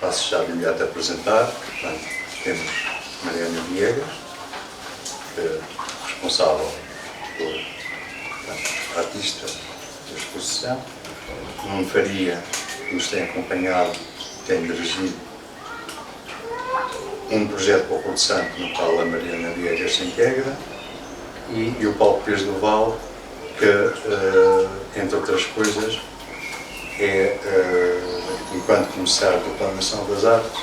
passo já de imediato a apresentar. Portanto, temos Mariana Viegas, responsável por, portanto, artista da exposição. Nuno Faria, que nos tem acompanhado, tem dirigido um projeto para o Porto Santo, no qual a Mariana Viegas se integra, e o Paulo Pires do Val, que, entre outras coisas, é, enquanto comissário da Plano Nacional das Artes,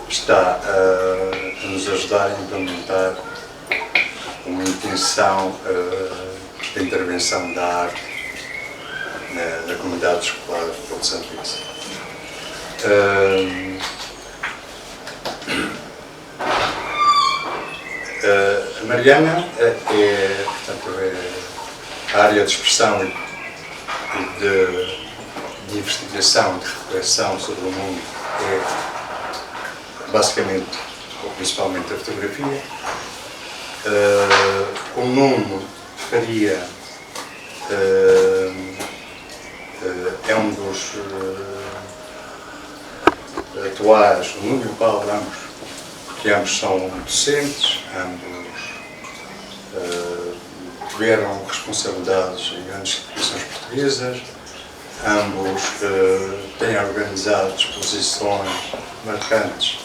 está a nos ajudar a implementar uma intenção de intervenção da arte na comunidade escolar de Porto Santense. A Mariana portanto, a área de expressão e de investigação, de reflexão sobre o mundo é basicamente, ou principalmente, a fotografia. O Nuno Faria é um dos atuais, o Nuno e o Paulo, que ambos são docentes, ambos tiveram responsabilidades em grandes instituições portuguesas, ambos têm organizado exposições marcantes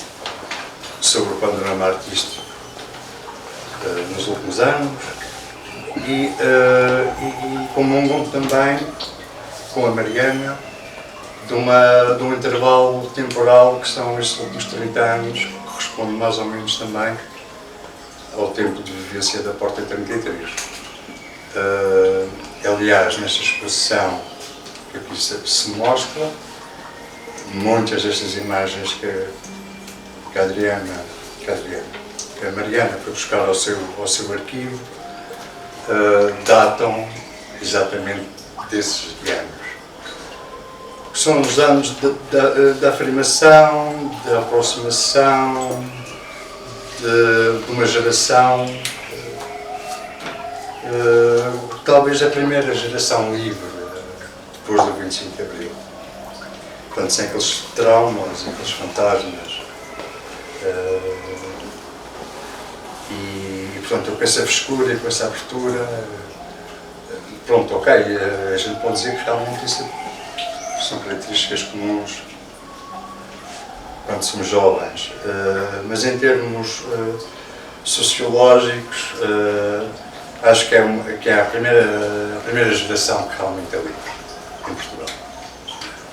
sobre o panorama artístico nos últimos anos e comungam também com a Mariana de um intervalo temporal que são estes últimos 30 anos, que corresponde mais ou menos também ao tempo de vivência da Porta 33. Aliás, nesta exposição que aqui se mostra, muitas destas imagens que a Mariana foi buscar ao seu arquivo datam exatamente desses anos. São os anos da afirmação, da aproximação de uma geração, talvez a primeira geração livre, depois do 25 de Abril. Portanto, sem aqueles traumas, aqueles fantasmas. E portanto, com essa frescura e com essa abertura, pronto, ok, a gente pode dizer que realmente isso são características comuns quando somos jovens, mas em termos sociológicos, acho que é a primeira geração que realmente é livre em Portugal,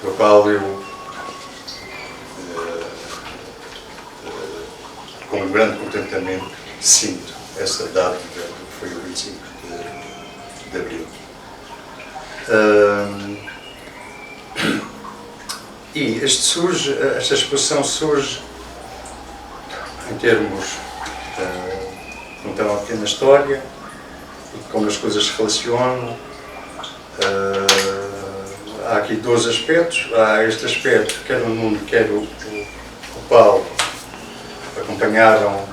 pelo qual eu, com um grande contentamento, sinto essa data que foi o 25 de Abril. E esta exposição surge em termos, contar uma pequena história, e como as coisas se relacionam. Há aqui dois aspectos. Há este aspecto, quer o Nuno, quer o Paulo, acompanharam,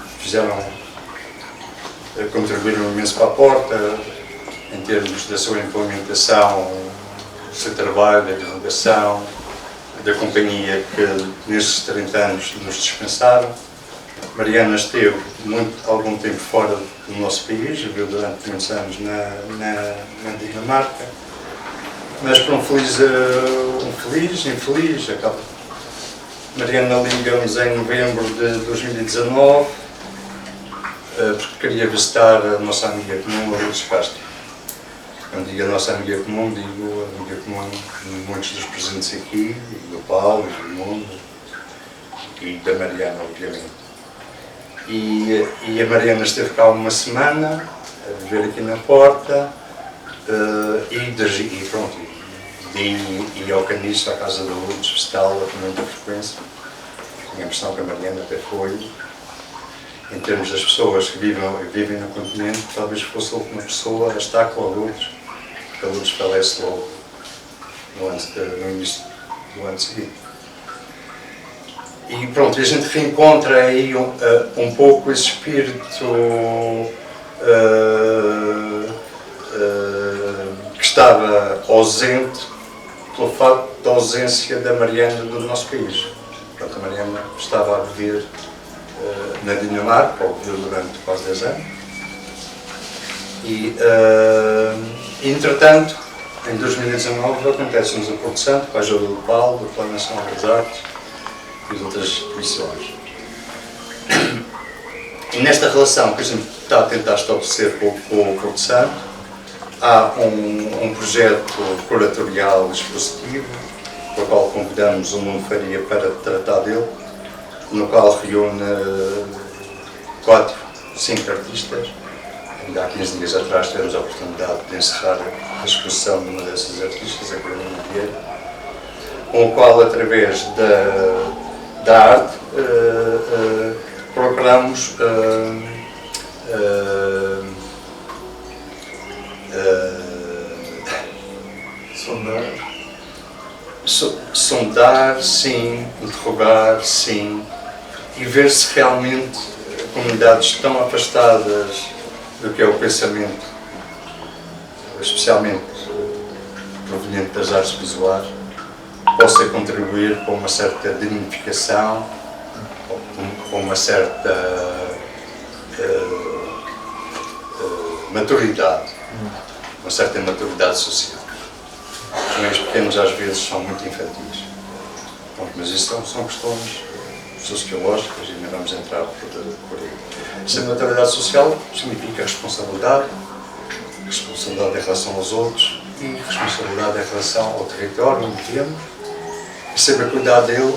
contribuíram imenso para a Porta, em termos da sua implementação, do seu trabalho, da divulgação, da companhia que nestes 30 anos nos dispensaram. Mariana esteve algum tempo fora do nosso país, viveu durante muitos anos na Dinamarca, mas por infeliz, Mariana liga-nos em novembro de 2019, porque queria visitar a nossa amiga comum, a Lourdes Castro. Quando digo a nossa amiga comum, digo a amiga comum de muitos dos presentes aqui, do Paulo, do Nuno e da Mariana, obviamente. E a Mariana esteve cá uma semana, a viver aqui na Porta, e pronto, e ao Caniço, à casa da Lourdes, visitá-la com muita frequência. Tinha a impressão que a Mariana até foi, em termos das pessoas que vivem no continente, talvez fosse a última pessoa a estar com a Lourdes, porque a Lourdes falece logo no início do ano seguinte. E pronto, a gente reencontra aí um pouco esse espírito que estava ausente pelo facto da ausência da Mariana do nosso país. Portanto, a Mariana estava a viver na Dinamarca, ou viveu durante quase 10 anos. E, entretanto, em 2019, acontece-nos a Porto Santo, com a ajuda do Paulo, do Plano Nacional das Artes e de outras instituições. E nesta relação que a gente está a tentar estabelecer com o Porto Santo, há um projeto curatorial expositivo, para o qual convidamos o Nuno Faria para tratar dele, no qual reúne 4, 5 artistas. Ainda há 15 dias atrás tivemos a oportunidade de encerrar a exposição de uma dessas artistas, a Carolina Vieira, com o qual, através da arte, procuramos sondar, sim, interrogar, sim, e ver se realmente comunidades tão afastadas do que é o pensamento, especialmente proveniente das artes visuais, possa contribuir com uma certa dignificação, com uma certa maturidade, uma certa maturidade social. Os meios pequenos às vezes são muito infantis. Bom, mas isso são questões sociológicas e ainda vamos entrar por aí. Essa maturidade social significa responsabilidade em relação aos outros e responsabilidade em relação ao território onde vivemos e saber cuidar dele,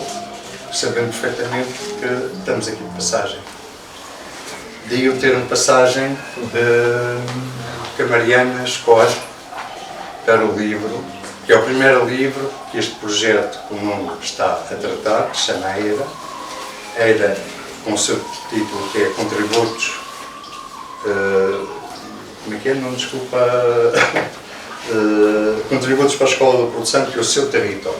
sabendo perfeitamente que estamos aqui de passagem. Daí eu ter uma passagem que a Mariana escolhe para o livro, que é o primeiro livro que este projeto que o Nuno está a tratar, que se chama EIRA. EIRA, com o seu título, que é Contributos, como é que é? Não, desculpa, Contributos para a Escola do Porto Santo e o seu território.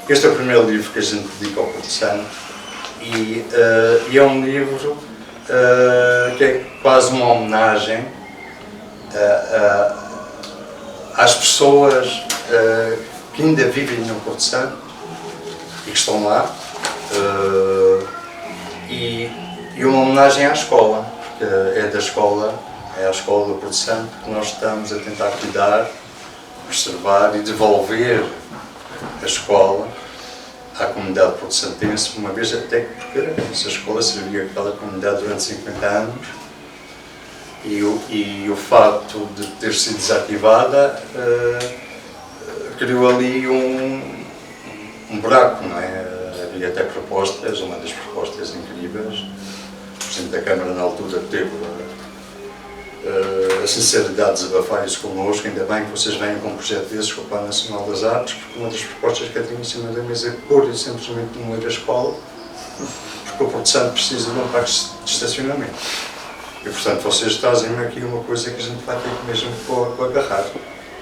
Este é o primeiro livro que a gente dedica ao Porto Santo e é um livro que é quase uma homenagem às pessoas que ainda vivem no Porto Santo e que estão lá, e uma homenagem à escola, porque é da escola, é a escola do Porto Santo que nós estamos a tentar cuidar, preservar e devolver a escola à comunidade porto-santense, uma vez até porque essa escola servia àquela comunidade durante 50 anos e o facto de ter sido desativada criou ali um buraco, não é? Havia até propostas, uma das propostas incríveis. O Presidente da Câmara na altura teve a sinceridade de desabafar isso connosco. Ainda bem que vocês venham com um projeto desses com o Plano Nacional das Artes, porque uma das propostas que eu tinha em cima da mesa é pura e simplesmente não ir à escola, porque o Porto Santo precisa de um parque de estacionamento. E portanto vocês trazem-me aqui uma coisa que a gente vai ter que mesmo agarrar.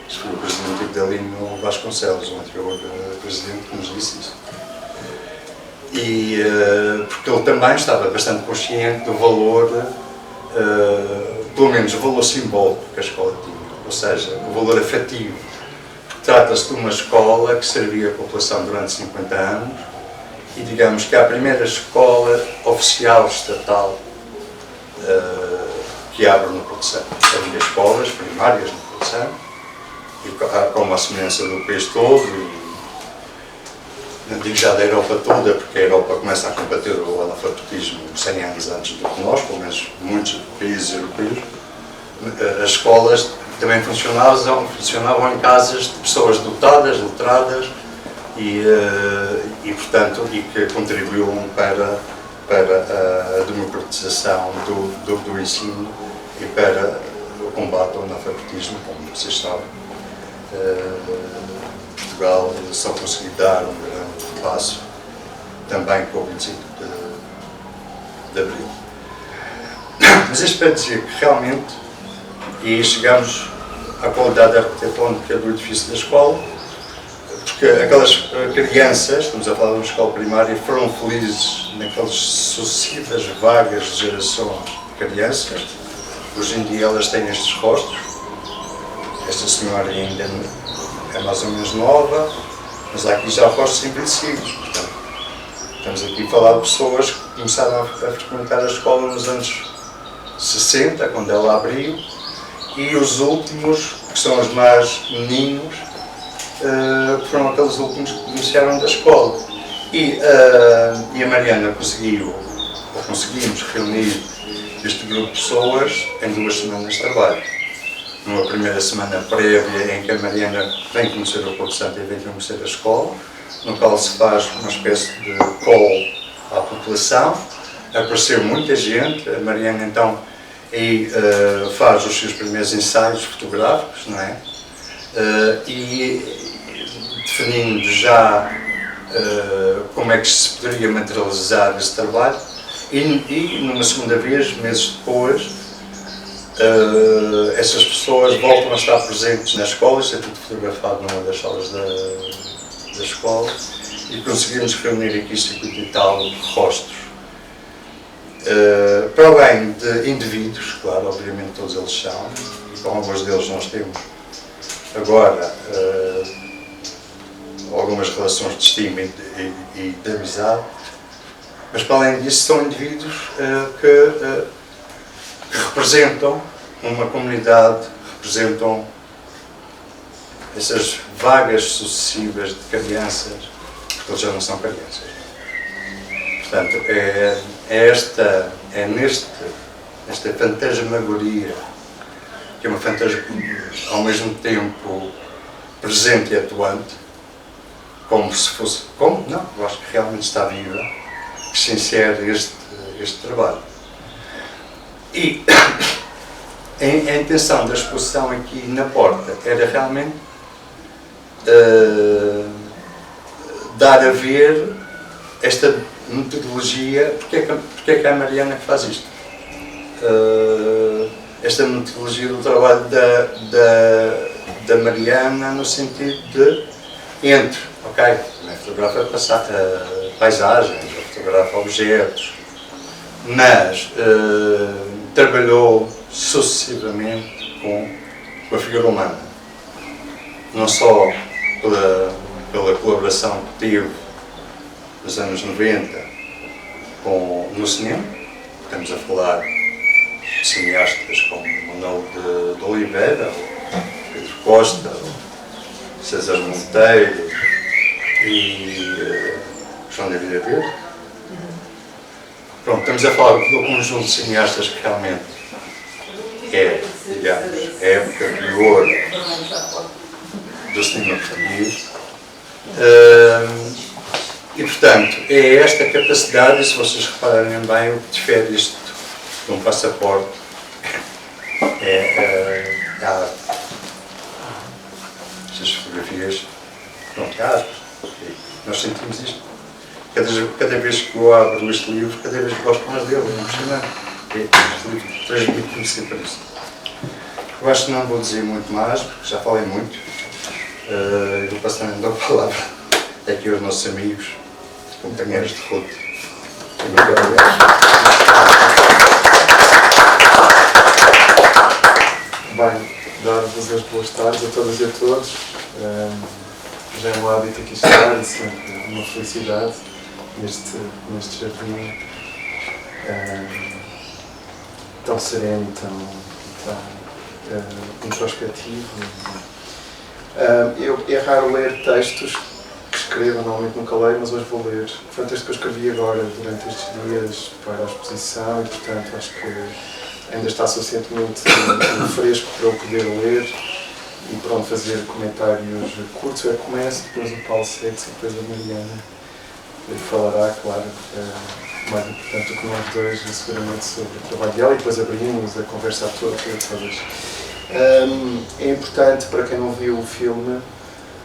Isso foi o Presidente Idalino Vasconcelos, o anterior Presidente, que nos disse isso. E porque ele também estava bastante consciente do valor, pelo menos o valor simbólico que a escola tinha, ou seja, o valor afetivo. Trata-se de uma escola que servia a população durante 50 anos e digamos que é a primeira escola oficial estatal que abre no Porto Santo. Havia escolas primárias no Porto Santo, e com uma semelhança do país todo, e não digo já da Europa toda, porque a Europa começa a combater o analfabetismo 100 anos antes do que nós, pelo menos muitos países europeus. As escolas também funcionavam em casas de pessoas dotadas, letradas e portanto, e que contribuíam para a democratização do ensino e para o combate ao analfabetismo, como vocês sabem. Portugal só conseguiu dar um grande passo também com o 25 de Abril. Mas isto para dizer que realmente, e aí chegamos à qualidade arquitetônica do edifício da escola, porque aquelas crianças, estamos a falar de uma escola primária, foram felizes naquelas sucessivas vagas gerações de crianças. Hoje em dia elas têm estes rostos. Esta senhora ainda é mais ou menos nova, Mas há aqui já rostos envelhecidos, portanto, estamos aqui a falar de pessoas que começaram a frequentar a escola nos anos 60, quando ela abriu, e os últimos, que são os mais meninos, foram aqueles últimos que beneficiaram da escola. E a Mariana conseguimos reunir este grupo de pessoas em 2 semanas de trabalho. Numa primeira semana prévia, em que a Mariana vem conhecer o Porto Santo e vem conhecer a escola, no qual se faz uma espécie de call à população. Apareceu muita gente, a Mariana então aí faz os seus primeiros ensaios fotográficos, não é? E definindo já como é que se poderia materializar esse trabalho, e numa segunda vez, meses depois, essas pessoas voltam a estar presentes na escola. Isto é tudo fotografado numa das salas da escola, e conseguimos reunir aqui 50 e tal rostos. Para além de indivíduos, claro, obviamente todos eles são, e com alguns deles nós temos agora algumas relações de estima e de amizade, mas para além disso são indivíduos que representam uma comunidade, representam essas vagas sucessivas de crianças, porque eles já não são crianças. Portanto, nesta fantasmagoria, que é uma fantasmagoria ao mesmo tempo presente e atuante, como se fosse, não, eu acho que realmente está viva, que se insere este trabalho. E a intenção da exposição aqui na porta era realmente dar a ver esta metodologia. Porque é que a Mariana faz isto? Esta metodologia do trabalho da Mariana, no sentido de também fotografa paisagens, fotografa objetos, mas trabalhou sucessivamente com a figura humana, não só pela colaboração que teve nos anos 90 no cinema. Estamos a falar de cineastas como Manuel de Oliveira, Pedro Costa, César Monteiro e João da Vida Verde. Pronto, estamos a falar do conjunto de cineastas que realmente digamos, a época de ouro do cinema português. E, portanto, é esta capacidade, e se vocês repararem bem, o que difere isto de um passaporte é a arte. Estas fotografias, pronto, é arte. Nós sentimos isto. Cada vez que eu abro este livro, cada vez que gosto mais dele, é impressionante. Este livro transmite-me sempre isso. Eu acho que não vou dizer muito mais, porque já falei muito. Vou passar então a palavra aqui aos nossos amigos, companheiros de ruta. Muito obrigado. Bem, dar-vos as boas tardes a todas e a todos. Já é um hábito aqui estar, e sempre uma felicidade neste jardim tão sereno, tão introspectivo. É raro ler textos que escrevo, normalmente nunca leio, mas hoje vou ler. Foi um texto que eu escrevi agora, durante estes dias, para a exposição, e portanto acho que ainda está suficientemente fresco para eu poder ler e pronto, fazer comentários curtos. Eu começo, depois o Paulo segue, e depois a Mariana falará, claro, mais importante do que nós dois, seguramente, sobre o trabalho dela, e depois abrimos a conversa toda todas. É importante, para quem não viu o filme,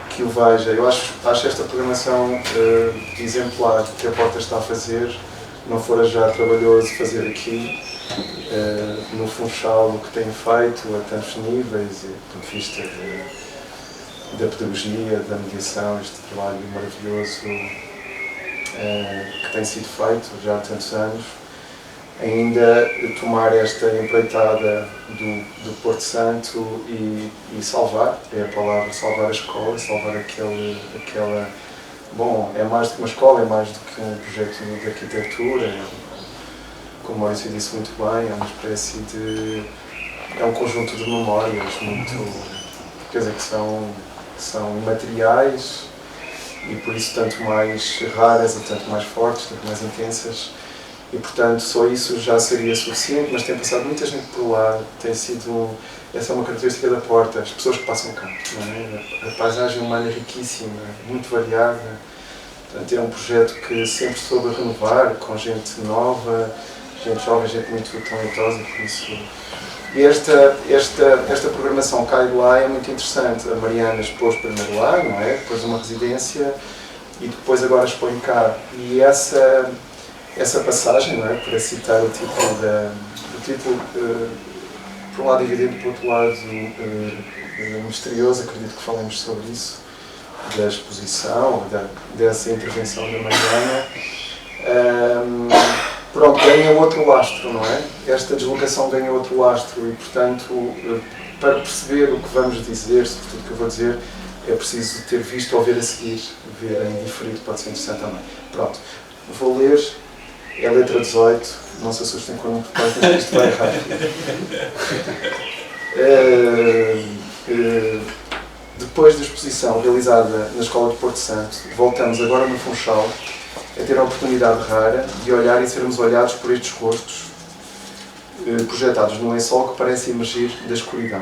que o veja. Eu acho esta programação exemplar que a Porta está a fazer. Não fora já trabalhoso fazer aqui, no Funchal, o que tem feito a tantos níveis, do ponto de vista da pedagogia, da mediação, este trabalho maravilhoso que tem sido feito já há tantos anos. ainda tomar esta empreitada do Porto Santo e salvar, é a palavra, salvar a escola, salvar aquela... Bom, é mais do que uma escola, é mais do que um projeto de arquitetura, como o Maurício disse muito bem, é uma espécie de... é um conjunto de memórias muito... quer dizer, que são imateriais e por isso tanto mais raras e tanto mais fortes, tanto mais intensas. E, portanto, só isso já seria suficiente, mas tem passado muita gente por lá, tem sido... Essa é uma característica da Porta, as pessoas que passam cá, não é? A paisagem humana é riquíssima, muito variada. Portanto, é um projeto que sempre soube renovar, com gente nova, gente jovem, gente muito talentosa, por isso... E esta programação cai de lá é muito interessante. A Mariana expôs primeiro lá, não é? Depois uma residência e depois agora expõe cá. E essa passagem, não é? Para citar o título, por um lado evidente, por outro lado misterioso, acredito que falemos sobre isso, da exposição, dessa intervenção da Mariana, pronto, ganha outro lastro, não é? Esta deslocação ganha outro lastro e, portanto, para perceber o que vamos dizer, sobretudo o que eu vou dizer, é preciso ter visto ou ver a seguir, ver em diferido, pode ser interessante também. Pronto, vou ler. É a letra 18, não se assustem quando me preparo, mas isto vai errar. Depois da exposição realizada na Escola de Porto Santo, voltamos agora no Funchal a ter a oportunidade rara de olhar e sermos olhados por estes rostos projetados num lençol que parece emergir da escuridão.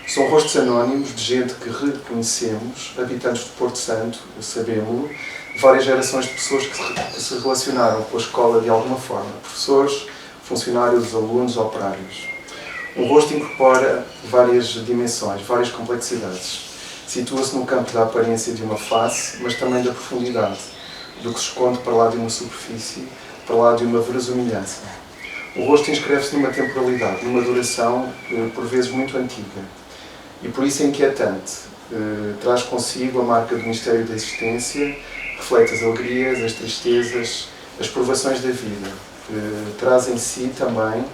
São rostos anónimos de gente que reconhecemos, habitantes de Porto Santo, sabemos-lo, várias gerações de pessoas que se relacionaram com a escola de alguma forma, professores, funcionários, alunos, operários. Um rosto incorpora várias dimensões, várias complexidades. Situa-se no campo da aparência de uma face, mas também da profundidade, do que se esconde para lá de uma superfície, para lá de uma verosimilhança. O rosto inscreve-se numa temporalidade, numa duração, por vezes, muito antiga. E por isso é inquietante. Traz consigo a marca do mistério da existência, reflete as alegrias, as tristezas, as provações da vida. Traz em si também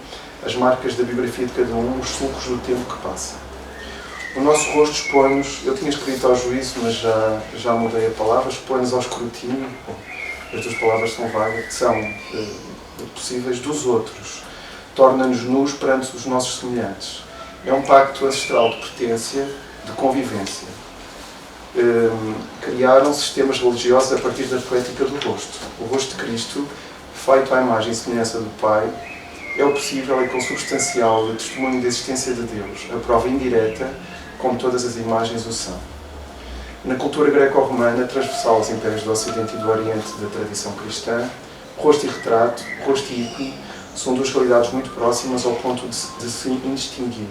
as marcas da biografia de cada um, os sulcos do tempo que passa. O nosso rosto expõe-nos, eu tinha escrito ao juízo, mas já mudei a palavra, expõe-nos ao escrutínio, as duas palavras são vagas, são possíveis, dos outros. Torna-nos nus perante os nossos semelhantes. É um pacto ancestral de pertença, de convivência. Criaram sistemas religiosos a partir da poética do rosto. O rosto de Cristo, feito à imagem e semelhança do Pai, é o possível e consubstancial do testemunho da existência de Deus, a prova indireta, como todas as imagens o são. Na cultura greco-romana, transversal aos impérios do Ocidente e do Oriente da tradição cristã, rosto e retrato, rosto e ícone, são duas realidades muito próximas ao ponto de se indistinguirem.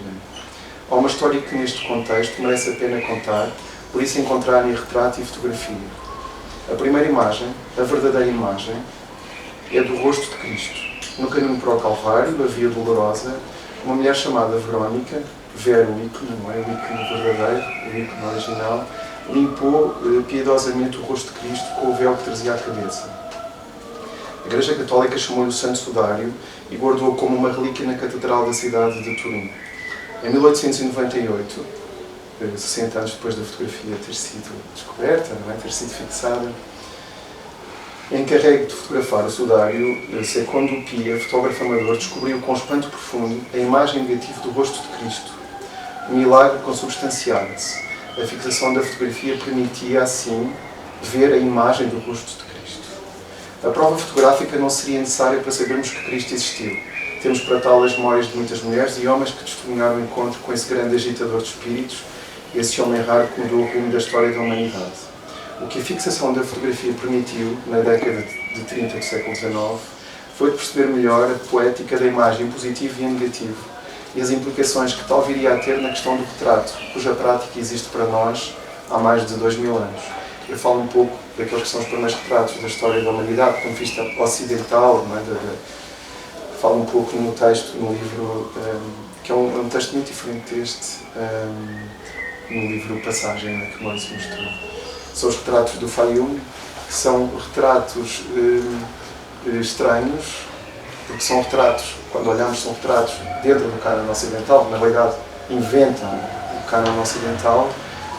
Há uma história que, neste contexto, merece a pena contar, por isso encontrarem retrato e fotografia. A primeira imagem, a verdadeira imagem, é do rosto de Cristo. No caminho para o Calvário, a Via Dolorosa, uma mulher chamada Verónica, Vera, o ícone, não é? O ícone verdadeiro, o ícone original, limpou piedosamente o rosto de Cristo com o véu que trazia à cabeça. A Igreja Católica chamou-lhe o Santo Sudário e guardou-o como uma relíquia na Catedral da cidade de Turim. Em 1898, 60 anos depois da fotografia ter sido descoberta, não é? Ter sido fixada, encarregue de fotografar o sudário, Secondo Pia, fotógrafo amador, descobriu com espanto profundo a imagem negativa do rosto de Cristo. O milagre consubstanciava-se. A fixação da fotografia permitia, assim, ver a imagem do rosto de Cristo. A prova fotográfica não seria necessária para sabermos que Cristo existiu. Temos para tal as memórias de muitas mulheres e homens que testemunharam o encontro com esse grande agitador de espíritos, esse homem raro que mudou o rumo da história da humanidade. O que a fixação da fotografia permitiu, na década de 30 do século XIX, foi de perceber melhor a poética da imagem positivo e negativo e as implicações que tal viria a ter na questão do retrato, cuja prática existe para nós há mais de 2000 anos. Eu falo um pouco daqueles que são os primeiros retratos da história da humanidade, do ponto de vista ocidental, não é? Falo um pouco no texto, no livro, que é um texto muito diferente deste, no livro Passagem, né, que o Maurício mostrou. São os retratos do Fayum, que são retratos estranhos, porque são retratos, quando olhamos, são retratos dentro do cânon ocidental, na realidade inventam o cânon ocidental,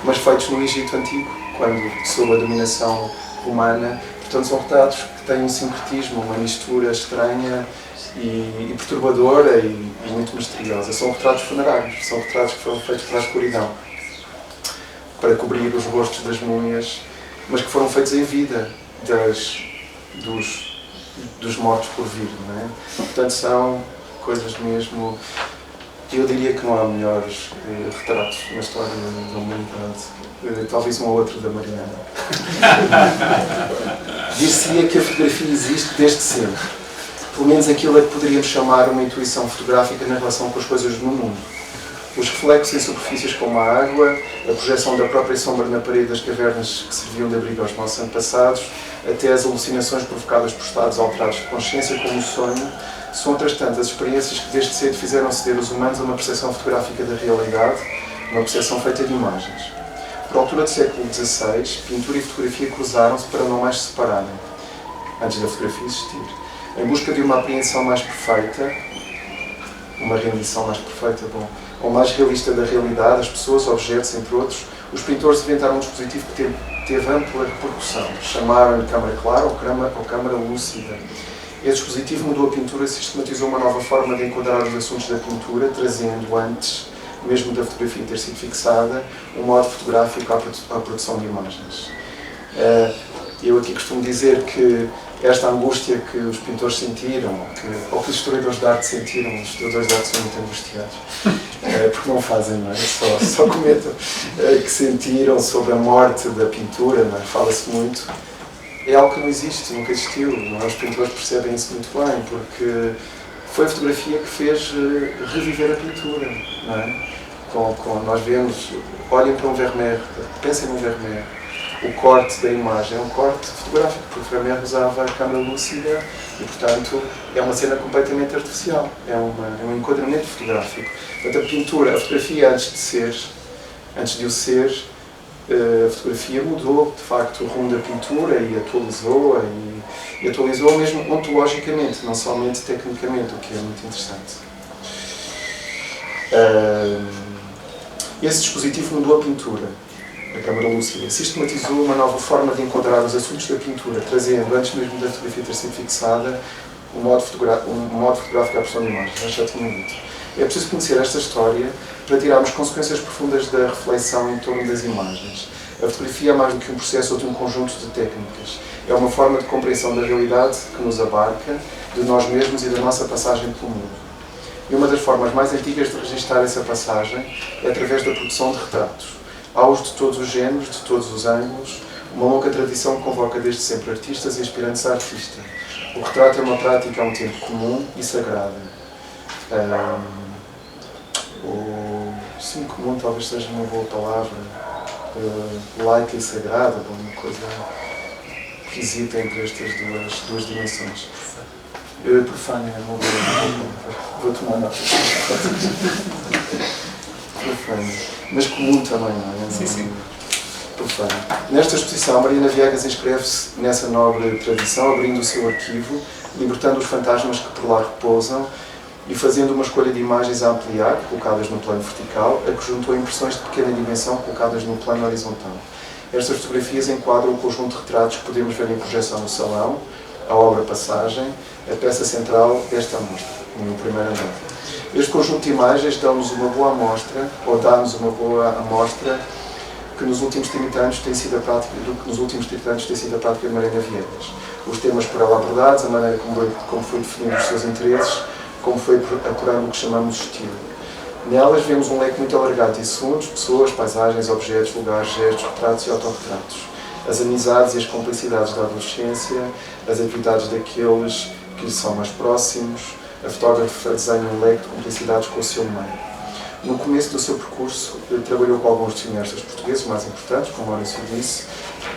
mas feitos no Egito Antigo, quando sob a dominação romana. Portanto, são retratos que têm um sincretismo, uma mistura estranha e perturbadora e muito misteriosa. São retratos funerários, são retratos que foram feitos para a escuridão, para cobrir os rostos das múmias, mas que foram feitos em vida dos mortos por vir, não é? Portanto, são coisas mesmo... Eu diria que não há melhores retratos na história da humanidade. Talvez um ou outro da Mariana. Dir-se-ia que a fotografia existe desde sempre. Pelo menos aquilo é que poderíamos chamar uma intuição fotográfica na relação com as coisas no mundo. Os reflexos em superfícies como a água, a projeção da própria sombra na parede das cavernas que serviam de abrigo aos nossos antepassados, até as alucinações provocadas por estados alterados de consciência, como o sonho, são outras tantas experiências que desde cedo fizeram ceder os humanos a uma percepção fotográfica da realidade, uma percepção feita de imagens. Por altura do século XVI, pintura e fotografia cruzaram-se para não mais se separarem, antes da fotografia existir. Em busca de uma apreensão mais perfeita, uma rendição mais perfeita, ou mais realista da realidade, as pessoas, objetos, entre outros, os pintores inventaram um dispositivo que teve ampla repercussão. Chamaram-lhe câmara clara ou câmara lúcida. Este dispositivo mudou a pintura, sistematizou uma nova forma de enquadrar os assuntos da pintura, trazendo antes, mesmo da fotografia ter sido fixada, um modo fotográfico à produção de imagens. Eu aqui costumo dizer que esta angústia que os pintores sentiram, ou que os historiadores de arte sentiram, os historiadores de arte são muito angustiados, porque não fazem, não é? Só comentam, que sentiram sobre a morte da pintura, não é? Fala-se muito. É algo que não existe, nunca existiu. Os pintores percebem isso muito bem, porque foi a fotografia que fez reviver a pintura, não é? Nós vemos, olhem para um Vermeer, pensem num Vermeer, o corte da imagem é um corte fotográfico, porque o Vermeer usava a câmara lúcida e, portanto, é uma cena completamente artificial, é um enquadramento fotográfico. Portanto, a pintura, a fotografia, antes de o ser, a fotografia mudou, de facto, o rumo da pintura e atualizou mesmo ontologicamente, não somente tecnicamente, o que é muito interessante. Esse dispositivo mudou a pintura, a câmara lúcida, sistematizou uma nova forma de enquadrar os assuntos da pintura, trazendo, antes mesmo da fotografia ter sido fixada, um modo fotográfico à produção de imagens. Acho que já tinha dito. É preciso conhecer esta história para tirarmos consequências profundas da reflexão em torno das imagens. A fotografia é mais do que um processo ou de um conjunto de técnicas. É uma forma de compreensão da realidade que nos abarca, de nós mesmos e da nossa passagem pelo mundo. E uma das formas mais antigas de registrar essa passagem é através da produção de retratos. Há-os de todos os géneros, de todos os ângulos, uma longa tradição que convoca desde sempre artistas e aspirantes a artista. O retrato é uma prática a um tempo comum e sagrada. Sim, comum talvez seja uma boa palavra, laica e sagrada, uma coisa que hesita entre estas duas dimensões. Profano é uma boa palavra, vou tomar nota. Profano, mas comum também, não é? Sim, sim. Profano. Nesta exposição, Mariana Viegas inscreve-se nessa nobre tradição, abrindo o seu arquivo, libertando os fantasmas que por lá repousam, e fazendo uma escolha de imagens a ampliar, colocadas no plano vertical, a que juntou impressões de pequena dimensão colocadas no plano horizontal. Estas fotografias enquadram o conjunto de retratos que podemos ver em projeção no salão, a obra Passagem, a peça central desta amostra, no primeiro andar. Este conjunto de imagens dá-nos uma boa amostra, ou dá-nos uma boa amostra, que nos últimos 30 anos tem sido a prática de Mariana Viegas. Os temas por ela abordados, a maneira como foi definindo os seus interesses, como foi apurando o que chamamos de estilo. Nelas vemos um leque muito alargado de assuntos, pessoas, paisagens, objetos, lugares, gestos, retratos e autorretratos. As amizades e as complicidades da adolescência, as atividades daqueles que lhe são mais próximos. A fotógrafa desenha um leque de complicidades com o seu meio. No começo do seu percurso, trabalhou com alguns cineastas portugueses mais importantes, como Maurício disse,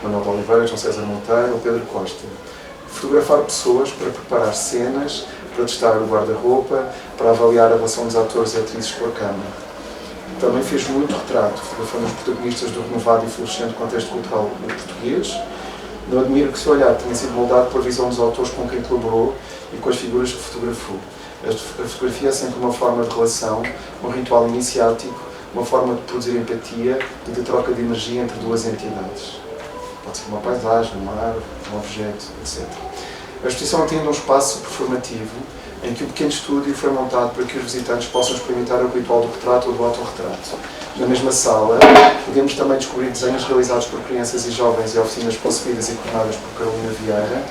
Manuel de Oliveira, João César Monteiro ou Pedro Costa. Fotografar pessoas para preparar cenas, para testar o guarda-roupa, para avaliar a relação dos atores e atrizes com a câmara. Também fez muito retrato, fotografando os protagonistas do renovado e florescente contexto cultural português, Não admiro que o seu olhar tenha sido moldado por visão dos autores com quem colaborou e com as figuras que fotografou. A fotografia é sempre uma forma de relação, um ritual iniciático, uma forma de produzir empatia e de troca de energia entre duas entidades. Pode ser uma paisagem, uma árvore, um objeto, etc. A exposição atende a um espaço performativo em que um pequeno estúdio foi montado para que os visitantes possam experimentar o ritual do retrato ou do autorretrato. Na mesma sala, podemos também descobrir desenhos realizados por crianças e jovens e oficinas concebidas e coordenadas por Carolina Vieira,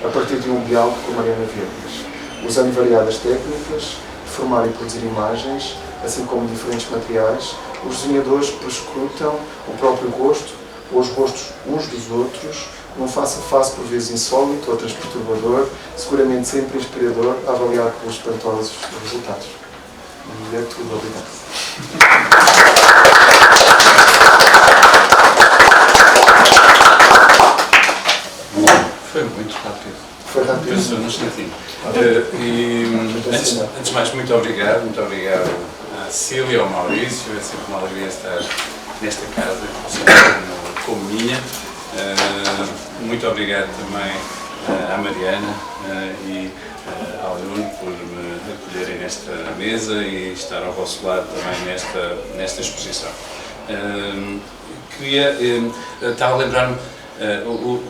a partir de um diálogo com Mariana Verdes, usando variadas técnicas de formar e produzir imagens, assim como diferentes materiais. Os desenhadores perscrutam o próprio rosto ou os rostos uns dos outros, num face-a-face por vezes insólito, outras perturbador, seguramente sempre inspirador, a avaliar pelos espantosos resultados. E é tudo, obrigado. Foi muito rápido. Foi rápido. Pensou num instantinho. Antes de mais, muito obrigado à Cecília, ao Maurício. É sempre uma alegria estar nesta casa, como minha. Muito obrigado também à Mariana e ao Nuno por me acolherem nesta mesa e estar ao vosso lado também nesta exposição. Estava a lembrar-me, o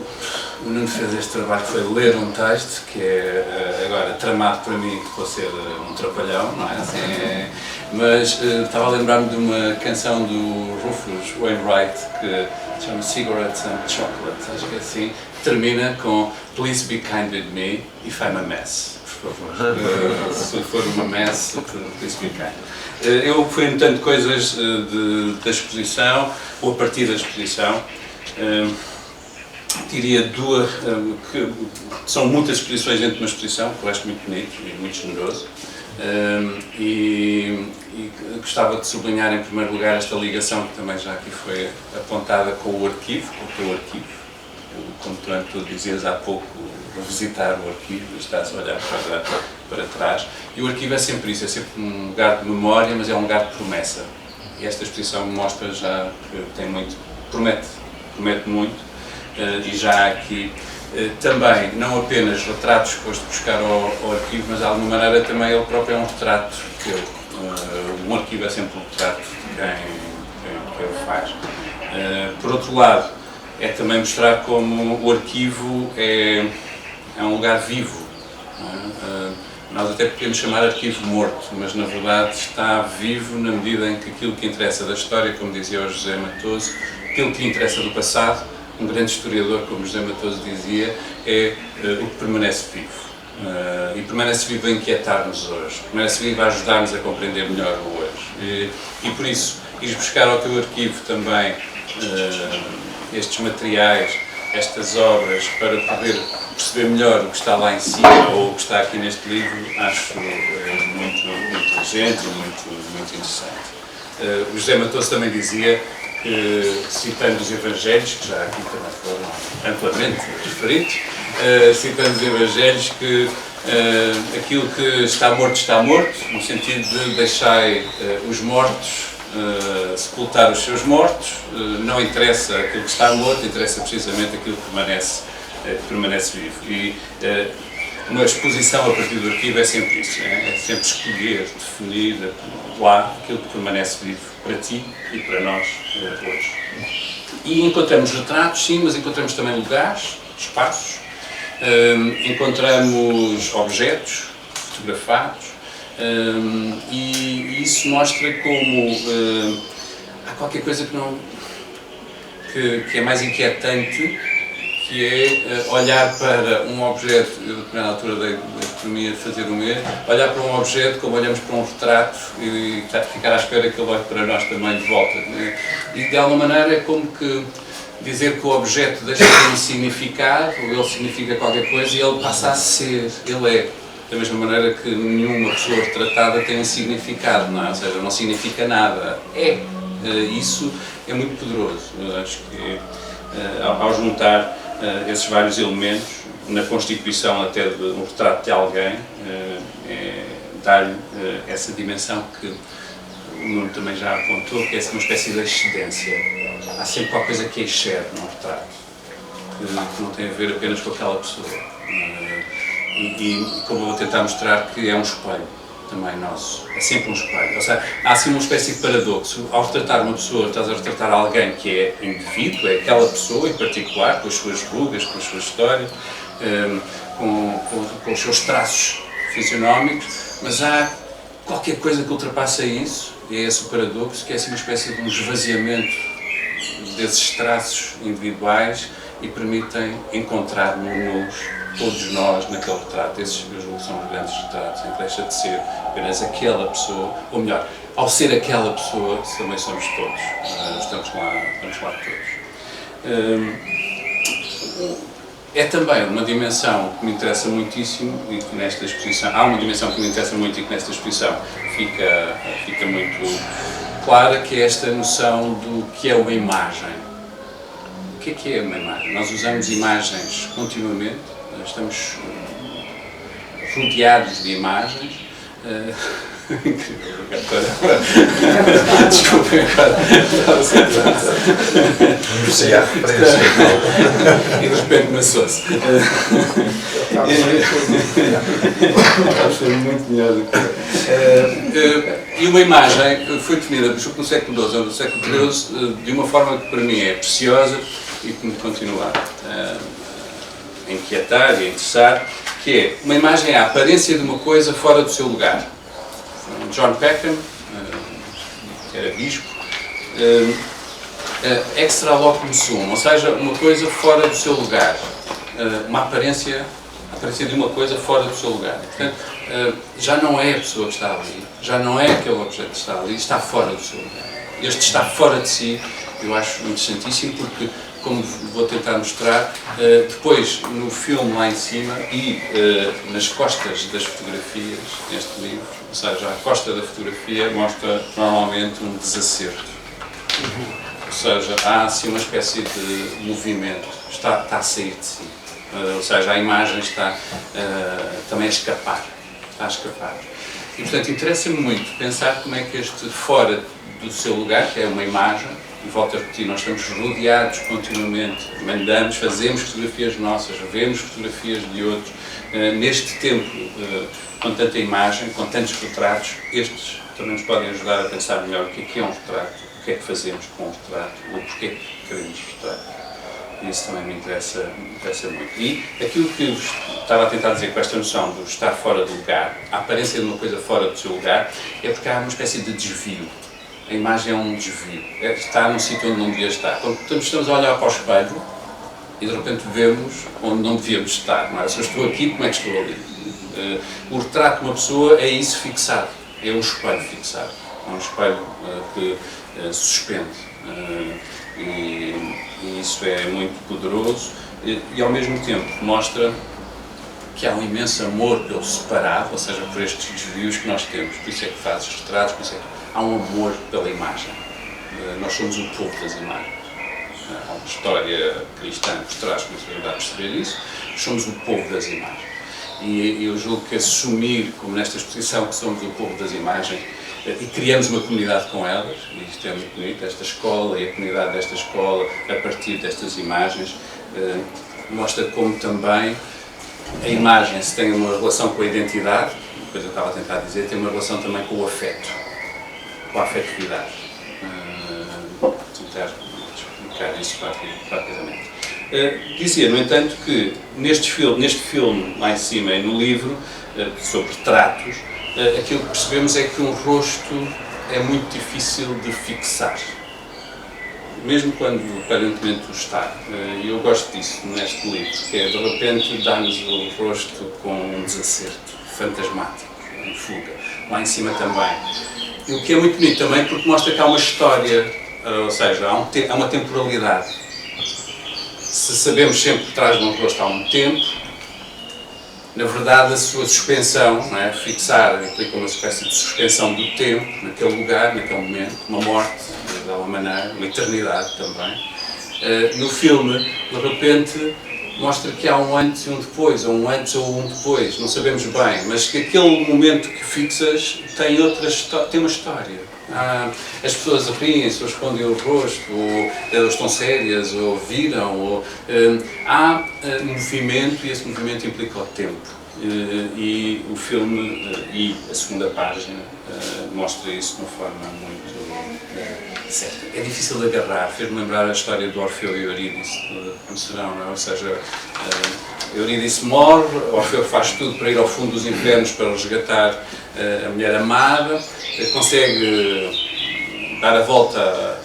Nuno fez este trabalho que foi ler um texto que é agora tramado para mim que vou ser um trapalhão, não é? Assim, mas estava a lembrar-me de uma canção do Rufus Wainwright que se chama Cigarettes and Chocolate, acho que é assim, termina com Please be kind with me if I'm a mess, por favor. Se for uma mess, please be kind. Eu fui notando coisas da exposição, ou a partir da exposição. Diria duas, que são muitas exposições dentro de uma exposição, que eu acho muito bonito e muito generoso. E gostava de sublinhar em primeiro lugar esta ligação que também já aqui foi apontada com o arquivo, com o teu arquivo. Como tu dizias há pouco, visitar o arquivo, estás a olhar para trás. E o arquivo é sempre isso, é sempre um lugar de memória, mas é um lugar de promessa. E esta exposição mostra já que tem muito, promete muito. E já aqui também, não apenas retratos que foste buscar ao arquivo, mas de alguma maneira também ele próprio é um retrato teu. Um arquivo é sempre um retrato de quem ele faz. Por outro lado, é também mostrar como o arquivo é um lugar vivo. Nós até podemos chamar arquivo morto, mas na verdade está vivo na medida em que aquilo que interessa da história, como dizia o José Matoso, aquilo que lhe interessa do passado, um grande historiador, como José Matoso dizia, é o que permanece vivo. E permanece vivo a inquietar-nos hoje, permanece vivo a ajudar-nos a compreender melhor o hoje. E por isso, ires buscar ao teu arquivo também estes materiais, estas obras, para poder perceber melhor o que está lá em cima ou o que está aqui neste livro, acho muito inteligente e muito interessante. O José Matoso também dizia, citando os Evangelhos, que já aqui também foram amplamente referidos, citando os Evangelhos, que aquilo que está morto, no sentido de deixai os mortos sepultar os seus mortos, não interessa aquilo que está morto, interessa precisamente aquilo que permanece vivo. E uma exposição a partir do arquivo é sempre isso, é sempre escolher, definir lá aquilo que permanece vivo para ti e para nós hoje. E encontramos retratos, sim, mas encontramos também lugares, espaços, encontramos objetos fotografados, e isso mostra como há qualquer coisa que é mais inquietante, que é olhar para um objeto. Eu, na altura da economia, fazer o mesmo, olhar para um objeto como olhamos para um retrato e ficar à espera que ele olhe para nós também de volta. E de alguma maneira é como que dizer que o objeto deixa de ter um significado, ou ele significa qualquer coisa e ele passa a ser, ele é. Da mesma maneira que nenhuma pessoa retratada tem um significado, não é? Ou seja, não significa nada. Isso é muito poderoso. Eu acho que ao juntar esses vários elementos, na constituição até de um retrato de alguém, dar-lhe essa dimensão que o Nuno também já apontou, que é uma espécie de excedência. Há sempre qualquer coisa que excede num retrato. que não tem a ver apenas com aquela pessoa. E como eu vou tentar mostrar, que é um espelho também nosso, é sempre um espelho. Ou seja, há assim uma espécie de paradoxo. Ao retratar uma pessoa, estás a retratar alguém que é indivíduo, é aquela pessoa em particular, com as suas rugas, com a sua história, com os seus traços fisionómicos, mas há qualquer coisa que ultrapassa isso, e é esse o paradoxo, que é assim uma espécie de um esvaziamento desses traços individuais e permitem encontrar-nos todos nós naquele retrato. Esses, eu julgo, são os grandes retratos, em que deixa de ser apenas aquela pessoa, ou melhor, ao ser aquela pessoa, também somos todos, estamos lá todos. É também uma dimensão que me interessa muitíssimo e que nesta exposição, há uma dimensão que me interessa muito e que nesta exposição fica muito clara, que é esta noção do que é uma imagem. O que é uma imagem? Nós usamos imagens continuamente, estamos rodeados de imagens. Desculpem agora. E de repente começou-se. Foi muito melhor do que e uma imagem foi definida no século XII ou no século XIII de uma forma que para mim é preciosa e que me continua a inquietar e a interessar, que é, uma imagem é a aparência de uma coisa fora do seu lugar. John Peckham, que era bispo, extra loculum sum, ou seja, uma coisa fora do seu lugar, uma aparência de uma coisa fora do seu lugar. Portanto, já não é a pessoa que está ali, já não é aquele objeto que está ali, está fora do seu lugar. Este está fora de si, eu acho interessantíssimo, porque, como vou tentar mostrar, depois no filme lá em cima e nas costas das fotografias neste livro, ou seja, a costa da fotografia mostra normalmente um desacerto. Ou seja, há assim uma espécie de movimento, está a sair de si. Ou seja, a imagem está também a escapar, está a escapar. E portanto interessa-me muito pensar como é que este fora do seu lugar, que é uma imagem, e volto a repetir, nós estamos rodeados continuamente, mandamos, fazemos fotografias nossas, vemos fotografias de outros, neste tempo, com tanta imagem, com tantos retratos, estes também nos podem ajudar a pensar melhor o que é um retrato, o que é que fazemos com um retrato, ou porquê que queremos retrato. Isso também me interessa muito. E aquilo que eu estava a tentar dizer com esta noção do estar fora do lugar, a aparência de uma coisa fora do seu lugar, é porque há uma espécie de desvio. A imagem é um desvio, está num sítio onde não devia estar. Quando estamos a olhar para o espelho e de repente vemos onde não devíamos estar, não é? Se eu estou aqui, como é que estou ali? O retrato de uma pessoa é isso fixado, é um espelho fixado, é um espelho que se suspende. E isso é muito poderoso e ao mesmo tempo mostra que há um imenso amor pelo separado, ou seja, por estes desvios que nós temos. Por isso é que fazes retratos, por isso é que há um amor pela imagem. Nós somos o povo das imagens. Há uma história cristã por trás que nos ajuda a perceber isso. Somos o povo das imagens. E eu julgo que assumir, como nesta exposição, que somos o povo das imagens, e criamos uma comunidade com elas, e isto é muito bonito, esta escola e a comunidade desta escola, a partir destas imagens, mostra como também a imagem, se tem uma relação com a identidade, depois eu estava a tentar dizer, tem uma relação também com o afeto, com a afetividade. Vou tentar explicar isso rapidamente. Dizia, no entanto, que neste filme lá em cima e no livro, sobre retratos, aquilo que percebemos é que um rosto é muito difícil de fixar, mesmo quando aparentemente o está. E eu gosto disso neste livro, que é de repente dar-nos o rosto com um desacerto fantasmático, em fuga. Lá em cima também. E o que é muito bonito também porque mostra que há uma história, ou seja, há uma temporalidade. Se sabemos sempre que trás de um rosto há um tempo, na verdade a sua suspensão, não é? Fixar implica uma espécie de suspensão do tempo, naquele lugar, naquele momento, uma morte, de alguma maneira, uma eternidade também. No filme, de repente, mostra que há um antes e um depois, ou um antes ou um depois, não sabemos bem, mas que aquele momento que fixas tem uma história. As pessoas riem-se, ou escondem o rosto, ou estão sérias, ou viram, ou, há movimento, e esse movimento implica o tempo. E o filme e a segunda página mostra isso de uma forma muito certa. É difícil de agarrar, fez-me lembrar a história do Orfeu e Eurídice, como serão, não é? Ou seja, Eurídice morre, Orfeu faz tudo para ir ao fundo dos infernos para resgatar a mulher amada, consegue dar a volta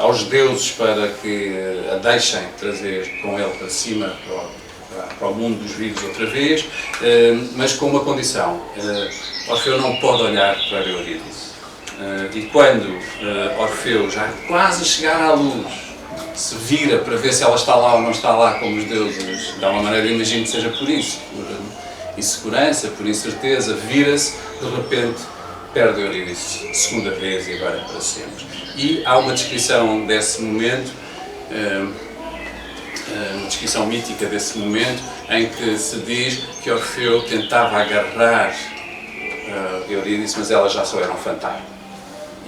aos deuses para que a deixem trazer com ele para cima, para o mundo dos vivos outra vez, mas com uma condição: Orfeu não pode olhar para Eurídice. E quando Orfeu, já quase a chegar à luz, se vira para ver se ela está lá ou não está lá, como os deuses, de alguma maneira imagino que seja por isso, por insegurança, por incerteza, vira-se, de repente perde Eurídice, segunda vez e agora para sempre. E há uma descrição desse momento, uma descrição mítica desse momento, em que se diz que Orfeu tentava agarrar Eurídice, mas ela já só era um fantasma.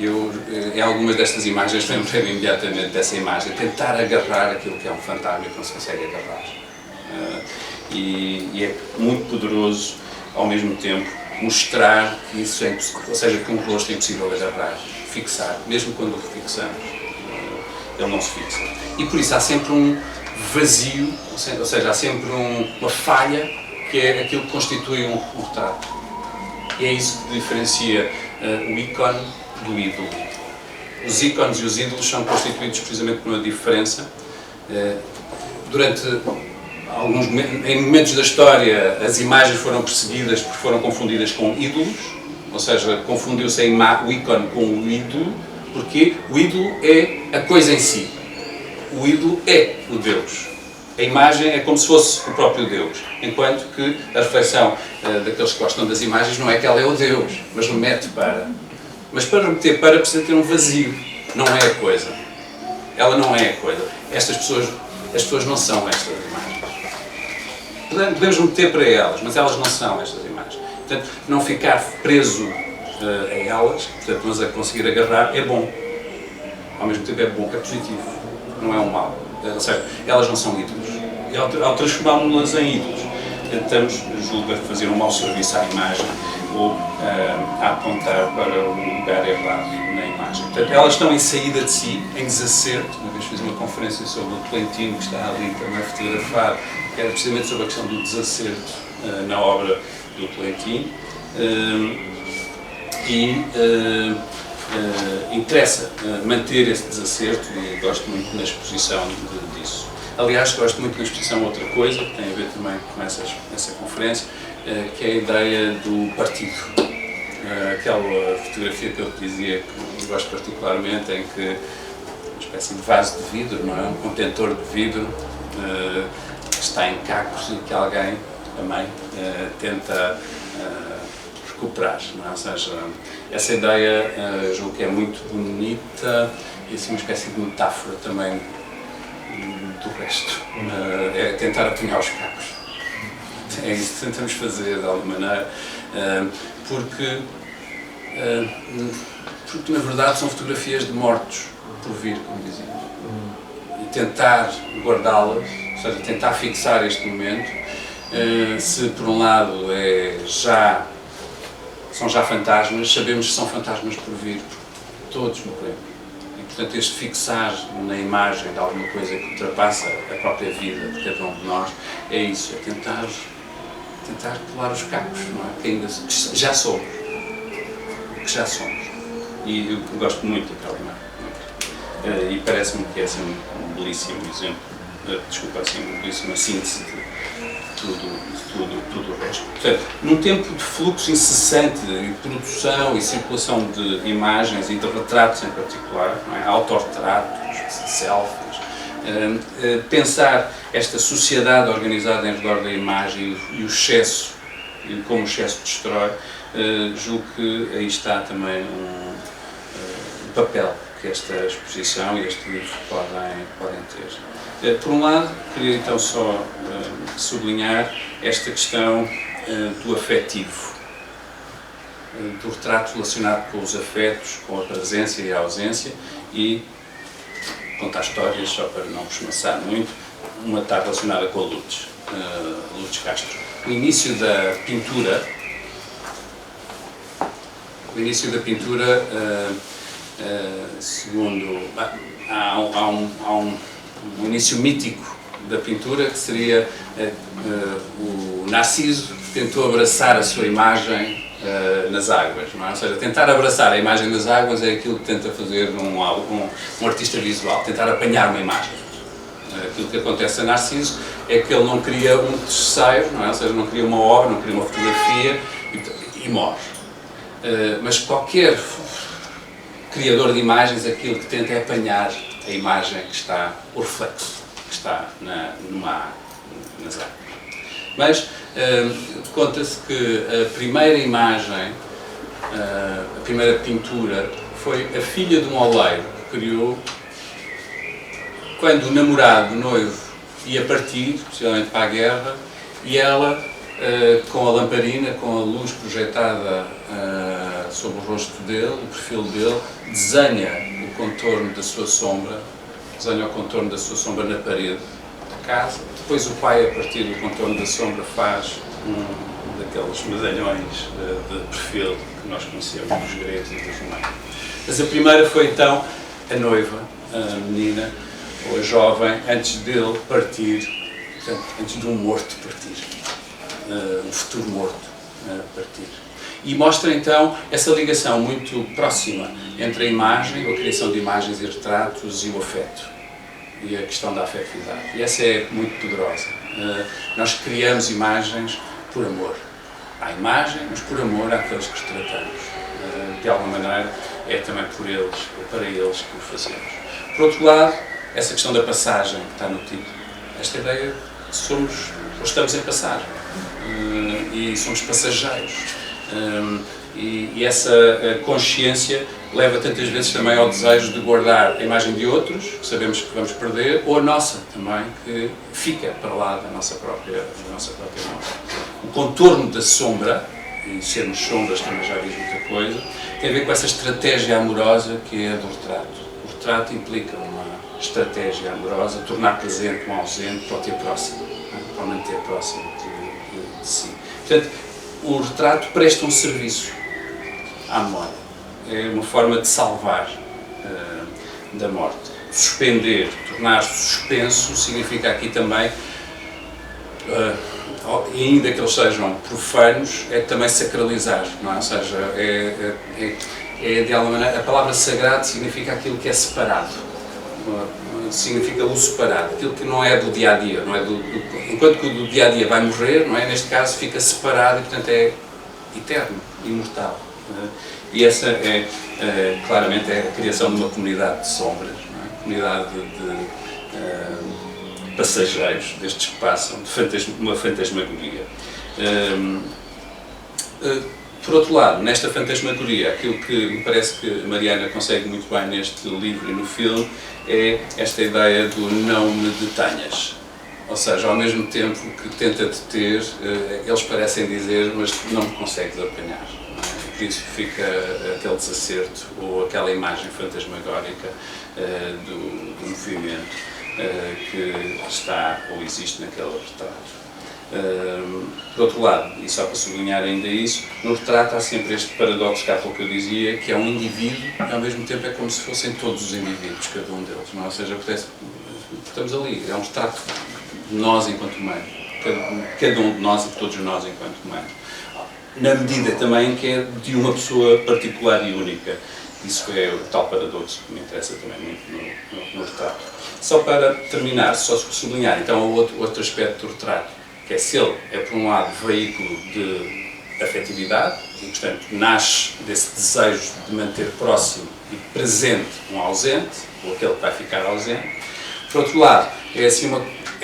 Eu, em algumas destas imagens, lembrei-me imediatamente dessa imagem, tentar agarrar aquilo que é um fantasma e que não se consegue agarrar. E é muito poderoso, ao mesmo tempo, mostrar que isso é impossível, ou seja, que um rosto é impossível agarrar, fixar, mesmo quando o fixamos, ele não se fixa. E por isso há sempre um vazio, ou seja, há sempre uma falha, que é aquilo que constitui um retrato. E é isso que diferencia o ícone do ídolo. Os ícones e os ídolos são constituídos precisamente por uma diferença. Durante em momentos da história, as imagens foram perseguidas porque foram confundidas com ídolos, ou seja, confundiu-se o ícone com o ídolo, porque o ídolo é a coisa em si. O ídolo é o Deus. A imagem é como se fosse o próprio Deus, enquanto que a reflexão daqueles que gostam das imagens não é que ela é o Deus, mas remete para. Mas para remeter para precisa ter um vazio, não é a coisa. Ela não é a coisa. As pessoas não são estas imagens. Podemos remeter para elas, mas elas não são estas imagens. Portanto, não ficar preso a elas, portanto, mas a conseguir agarrar, é bom. Ao mesmo tempo é bom, é positivo, não é um mal. Ou seja, elas não são ídolos. E ao transformarmos-las em ídolos, tentamos, julgo, fazer um mau serviço à imagem ou a apontar para o lugar errado na imagem. Portanto, elas estão em saída de si, em desacerto. Uma vez fiz uma conferência sobre o Tolentino, que está ali também fotografado, que era precisamente sobre a questão do desacerto na obra do Tolentino. Interessa manter esse desacerto e gosto muito na exposição disso. Aliás, gosto muito na exposição outra coisa, que tem a ver também com essa conferência, que é a ideia do partido. Aquela fotografia que eu te dizia que gosto particularmente, em que uma espécie de vaso de vidro, não é? Um contentor de vidro que está em cacos e que alguém, a mãe, tenta recuperar, não é? Ou seja, essa ideia julgo que é muito bonita e assim uma espécie de metáfora também do resto. É tentar apanhar os cacos. É isso que tentamos fazer de alguma maneira, porque na verdade são fotografias de mortos por vir, como dizíamos. E tentar guardá-las, ou seja, tentar fixar este momento, se por um lado são já fantasmas, sabemos que são fantasmas por vir, porque todos morremos. E, portanto, este fixar na imagem de alguma coisa que ultrapassa a própria vida de cada um de nós, é isso, é tentar colar os cacos, não é? Que ainda já somos. Que já somos. E eu gosto muito daquela imagem. E parece-me que é assim, um belíssimo exemplo, uma belíssima síntese de tudo o resto. Portanto, num tempo de fluxo incessante de produção e circulação de imagens e de retratos em particular, não é? Autorretratos, selfies, pensar esta sociedade organizada em redor da imagem e o excesso, e como o excesso destrói, julgo que aí está também um papel que esta exposição e este livro podem ter. Por um lado, queria então só sublinhar esta questão do afetivo. do retrato relacionado com os afetos, com a presença e a ausência, e contar histórias, só para não vos maçar muito. Uma está relacionada com a Lourdes, Lourdes Castro. O início da pintura, segundo, há um início mítico da pintura, que seria o Narciso, que tentou abraçar a sua imagem nas águas, não é? Ou seja, tentar abraçar a imagem das águas é aquilo que tenta fazer um artista visual, tentar apanhar uma imagem. Aquilo que acontece a Narciso é que ele não cria um terceiro, não é? Ou seja, não cria uma obra, não cria uma fotografia e morre. Mas qualquer criador de imagens, aquilo que tenta é apanhar a imagem que está, o reflexo que está nas águas. Mas conta-se que a primeira imagem, a primeira pintura, foi a filha de um oleiro que criou quando o namorado, o noivo, ia partir, possivelmente para a guerra, e ela, com a lamparina, com a luz projetada sobre o rosto dele, o perfil dele, desenha o contorno da sua sombra, na parede da casa. Depois o pai, a partir do contorno da sombra, faz um daqueles medalhões de perfil que nós conhecemos dos gregos e dos romanos. Mas a primeira foi então a noiva, a menina, ou a jovem, antes dele partir, portanto, antes de um morto partir, um futuro morto partir. E mostra então essa ligação muito próxima entre a imagem, ou a criação de imagens e retratos, e o afeto, e a questão da afetividade. E essa é muito poderosa. Nós criamos imagens por amor à imagem, mas por amor àqueles que retratamos. De alguma maneira, é também por eles, ou para eles, que o fazemos. Por outro lado, essa questão da passagem que está no título, esta ideia de somos, ou estamos em passagem, e somos passageiros. E essa consciência leva tantas vezes também ao desejo de guardar a imagem de outros, que sabemos que vamos perder, ou a nossa também, que fica para lá da nossa própria mão. O contorno da sombra, e sermos sombras também já diz muita coisa, tem a ver com essa estratégia amorosa que é a do retrato. O retrato implica uma estratégia amorosa, tornar presente um ausente para o ter próximo, para o manter próximo de si. Portanto, o retrato presta um serviço à memória. É uma forma de salvar da morte. Suspender, tornar-se suspenso, significa aqui também, e ainda que eles sejam profanos, é também sacralizar, não é? Ou seja, de alguma maneira, a palavra sagrado significa aquilo que é separado. Significa o separado, aquilo que não é do dia-a-dia, não é enquanto que o do dia-a-dia vai morrer, não é? Neste caso fica separado e, portanto, é eterno, imortal. E essa é, claramente, é a criação de uma comunidade de sombras, não é? Comunidade de passageiros, destes que passam, de uma fantasmagoria. Por outro lado, nesta fantasmagoria, aquilo que me parece que a Mariana consegue muito bem neste livro e no filme é esta ideia do não me detenhas. Ou seja, ao mesmo tempo que tenta deter, eles parecem dizer, mas não me consegues apanhar. Por isso fica aquele desacerto ou aquela imagem fantasmagórica do movimento que está ou existe naquele retrato. Por outro lado, e só para sublinhar ainda isso, no retrato há sempre este paradoxo que há pouco eu dizia, que é um indivíduo e ao mesmo tempo é como se fossem todos os indivíduos, cada um deles, não é? Ou seja, estamos ali, é um retrato de nós enquanto humanos, cada um de nós e de todos nós enquanto humanos, na medida também que é de uma pessoa particular e única. Isso é o tal paradoxo que me interessa também muito no retrato. Só para terminar, só sublinhar então o outro aspecto do retrato, que é se ele é, por um lado, veículo de afetividade, e, portanto, nasce desse desejo de manter próximo e presente um ausente, ou aquele que vai ficar ausente. Por outro lado, é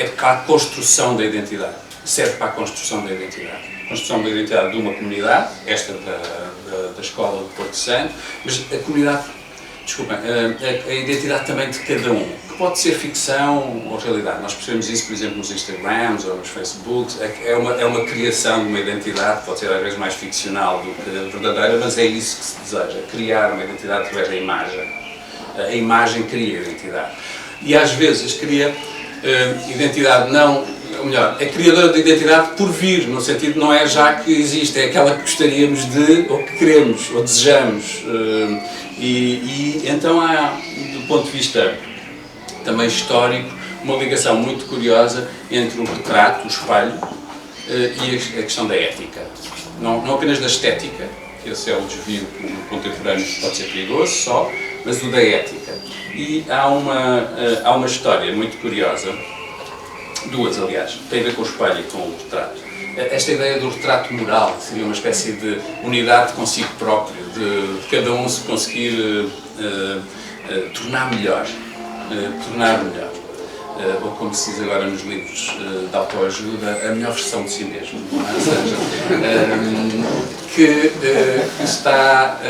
para a construção da identidade, serve para a construção da identidade. A construção da identidade de uma comunidade, esta da Escola de Porto Santo, mas a comunidade desculpem, a identidade também de cada um, que pode ser ficção ou realidade. Nós percebemos isso, por exemplo, nos Instagrams ou nos Facebooks. É uma criação de uma identidade, pode ser às vezes mais ficcional do que verdadeira, mas é isso que se deseja, criar uma identidade através da imagem. A imagem cria a identidade. E às vezes cria identidade não... Ou melhor, é criadora de identidade por vir, no sentido não é já que existe, é aquela que gostaríamos de, ou que queremos, ou desejamos. E então há, do ponto de vista também histórico, uma ligação muito curiosa entre o retrato, o espelho, e a questão da ética. Não apenas da estética, que esse é o desvio que no contemporâneo pode ser perigoso só, mas o da ética. E há uma história muito curiosa, duas aliás, tem a ver com o espelho e com o retrato. Esta ideia do retrato moral seria uma espécie de unidade consigo próprio, de cada um se conseguir tornar melhor. Ou como se diz agora nos livros de autoajuda, a melhor versão de si mesmo. Ou seja, que está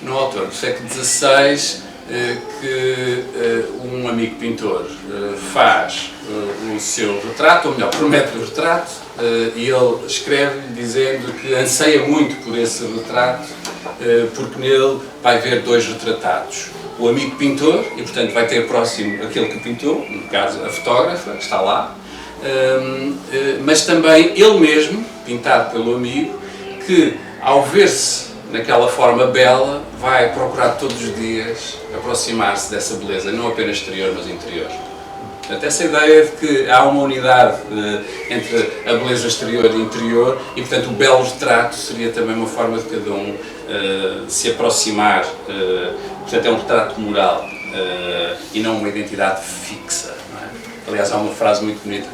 no autor do século XVI, que um amigo pintor faz o seu retrato, ou melhor, promete o retrato, e ele escreve dizendo que anseia muito por esse retrato, porque nele vai ver dois retratados. O amigo pintor, e portanto vai ter próximo aquele que pintou, no caso a fotógrafa, que está lá, mas também ele mesmo, pintado pelo amigo, que ao ver-se naquela forma bela, vai procurar todos os dias aproximar-se dessa beleza, não apenas exterior, mas interior. Portanto, essa ideia de que há uma unidade entre a beleza exterior e interior, e portanto o belo retrato seria também uma forma de cada um se aproximar, portanto é um retrato moral e não uma identidade fixa. Não é? Aliás, há uma frase muito bonita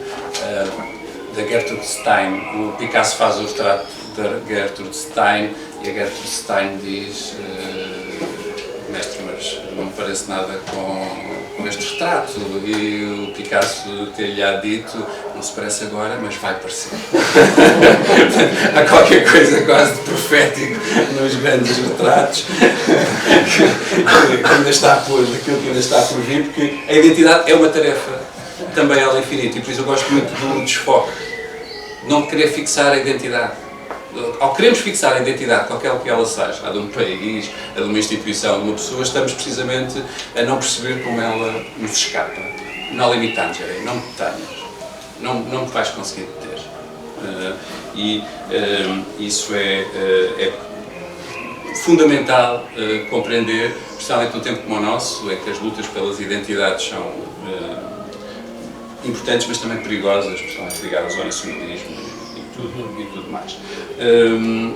da Gertrude Stein. O Picasso faz o retrato da Gertrude Stein e a Gertrude Stein diz: mestre, mas não me parece nada com este retrato. E o Picasso ter-lhe-á dito: não se parece agora, mas vai parecer. Há qualquer coisa quase de profético nos grandes retratos que ainda está por, daquilo que ainda está por vir, porque a identidade é uma tarefa também ela infinita, e por isso eu gosto muito do desfoque, não querer fixar a identidade. Ao queremos fixar a identidade, qualquer que ela seja, a de um país, a de uma instituição, de uma pessoa, estamos precisamente a não perceber como ela nos escapa. Não limitamos, não me detenhas, não me vais conseguir deter. Isso é fundamental compreender, especialmente num tempo como o nosso, em que as lutas pelas identidades são importantes, mas também perigosas, especialmente ligadas ao nacionalismo e tudo mais. E,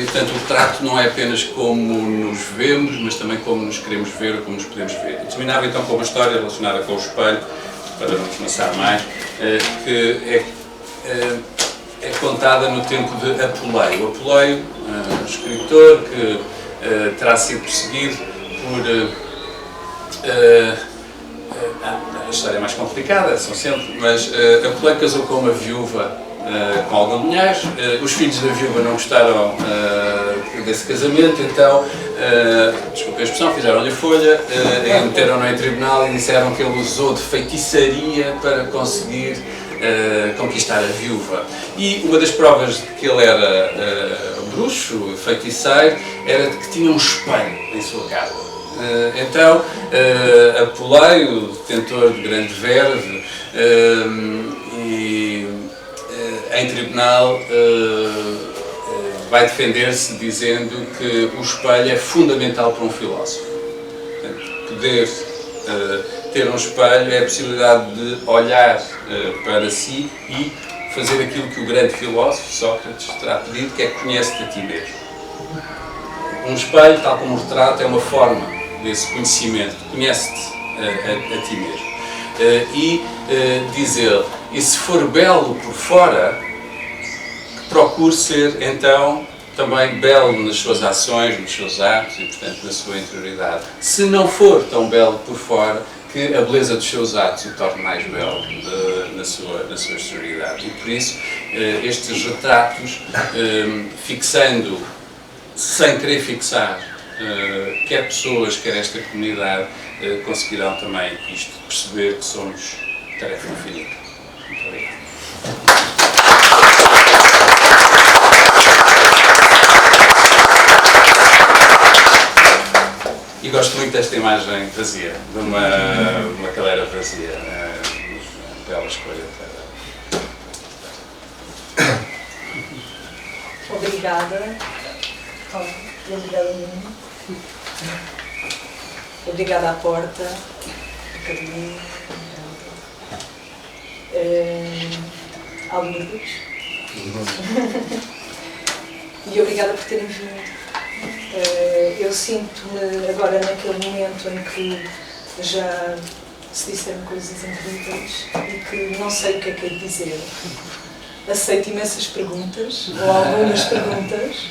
portanto, o retrato não é apenas como nos vemos, mas também como nos queremos ver ou como nos podemos ver. E terminava então com uma história relacionada com o espelho, para não começar mais, que é contada no tempo de Apuleio. Apuleio, um escritor que terá sido perseguido por... a história é mais complicada, são sempre, mas Apuleio casou com uma viúva com algum dinheiro. Os filhos da viúva não gostaram desse casamento, então, desculpe a expressão, fizeram-lhe a folha, meteram-no em tribunal e disseram que ele usou de feitiçaria para conseguir conquistar a viúva. E uma das provas de que ele era bruxo, feiticeiro, era de que tinha um espelho em sua casa. Então, Apuleio, detentor de grande verve, em tribunal vai defender-se dizendo que o espelho é fundamental para um filósofo. Poder ter um espelho é a possibilidade de olhar para si e fazer aquilo que o grande filósofo, Sócrates, terá pedido, que é conhece-te a ti mesmo. Um espelho, tal como um retrato, é uma forma desse conhecimento, conhece-te a ti mesmo. Diz ele, e se for belo por fora, que procure ser então também belo nas suas ações, nos seus atos e, portanto, na sua interioridade. Se não for tão belo por fora, que a beleza dos seus atos o torne mais belo na sua exterioridade. E por isso, estes retratos, fixando, sem querer fixar quer pessoas, quer esta comunidade, conseguirão também isto, perceber que somos tarefa infinita. Muito obrigado. E gosto muito desta imagem vazia, de uma cadeira vazia. Uma bela escolha para... Obrigada. Obrigada a mim. Obrigada à porta, a Carolina, ao Lourdes. E obrigada por terem vindo. Eu sinto-me agora naquele momento em que já se disseram coisas incríveis e que não sei o que é que hei de dizer. Aceito imensas perguntas, ou algumas perguntas.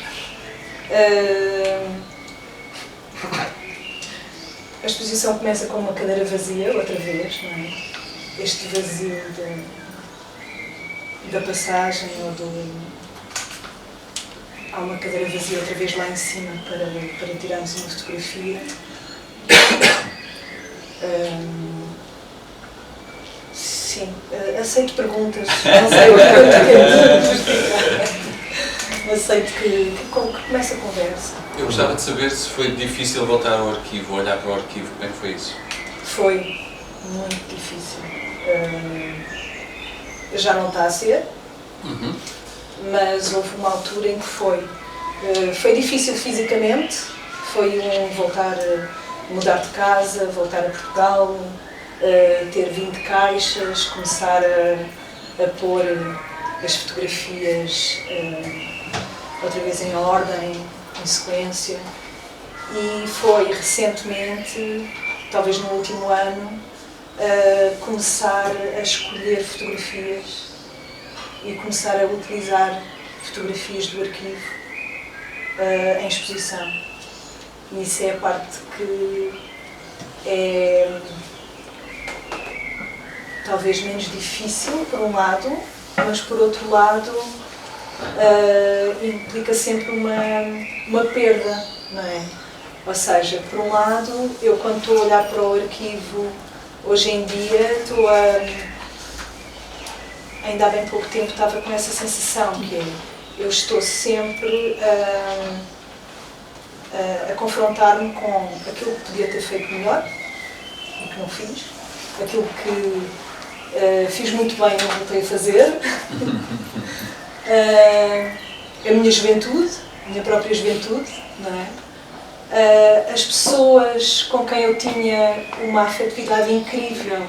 A exposição começa com uma cadeira vazia, outra vez, não é? Este vazio da passagem ou do... Há uma cadeira vazia outra vez lá em cima para tirarmos uma fotografia. Sim, aceito perguntas, não sei o que é. Aceito que comece a conversa. Eu gostava de saber se foi difícil voltar ao arquivo, olhar para o arquivo, como é que foi isso? Foi muito difícil. Já não está a ser, mas houve uma altura em que foi. Foi difícil fisicamente, foi voltar a mudar de casa, voltar a Portugal, ter 20 caixas, começar a pôr as fotografias outra vez em ordem, em sequência. E foi recentemente, talvez no último ano, começar a escolher fotografias e começar a utilizar fotografias do arquivo em exposição. E isso é a parte que é talvez menos difícil, por um lado, mas por outro lado implica sempre uma perda, não é? Ou seja, por um lado, eu quando estou a olhar para o arquivo hoje em dia, estou ainda há bem pouco tempo estava com essa sensação que é, eu estou sempre a confrontar-me com aquilo que podia ter feito melhor e que não fiz, aquilo que fiz muito bem e não voltei a fazer, a minha juventude, a minha própria juventude, não é? As pessoas com quem eu tinha uma afetividade incrível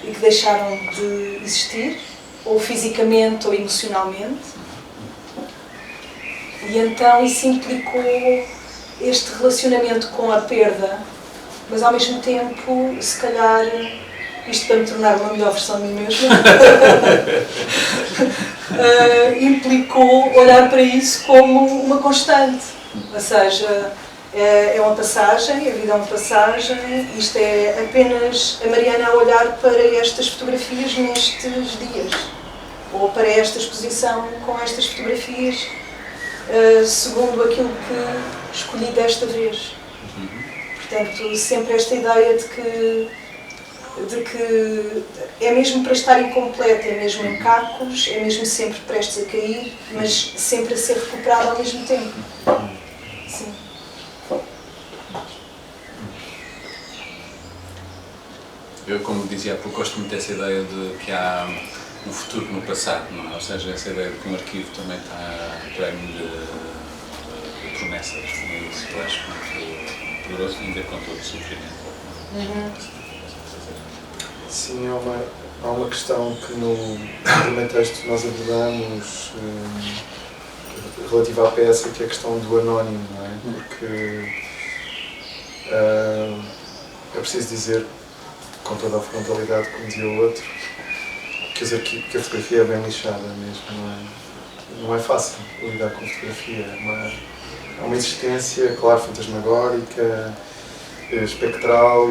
e que deixaram de existir, ou fisicamente ou emocionalmente. E então isso implicou este relacionamento com a perda, mas ao mesmo tempo, se calhar, isto para me tornar uma melhor versão de mim mesma, implicou olhar para isso como uma constante. Ou seja, é uma passagem, a vida é uma passagem, isto é apenas a Mariana a olhar para estas fotografias nestes dias, ou para esta exposição com estas fotografias, segundo aquilo que escolhi desta vez. Portanto, sempre esta ideia de que é mesmo para estar incompleto, é mesmo em cacos, é mesmo sempre prestes a cair, mas sempre a ser recuperado ao mesmo tempo. Sim. Eu, como dizia há pouco, gosto muito dessa ideia de que há um futuro no passado, não é? Ou seja, essa ideia de que um arquivo também está pleno de promessas, e isso eu acho muito poderoso, ainda com todo o sofrimento. Sim, há uma questão que no primeiro texto nós abordamos relativa à peça, que é a questão do anónimo, não é? Porque é preciso dizer, com toda a frontalidade, como dizia o outro, que a fotografia é bem lixada mesmo, não é fácil lidar com fotografia, é uma existência, claro, fantasmagórica, espectral,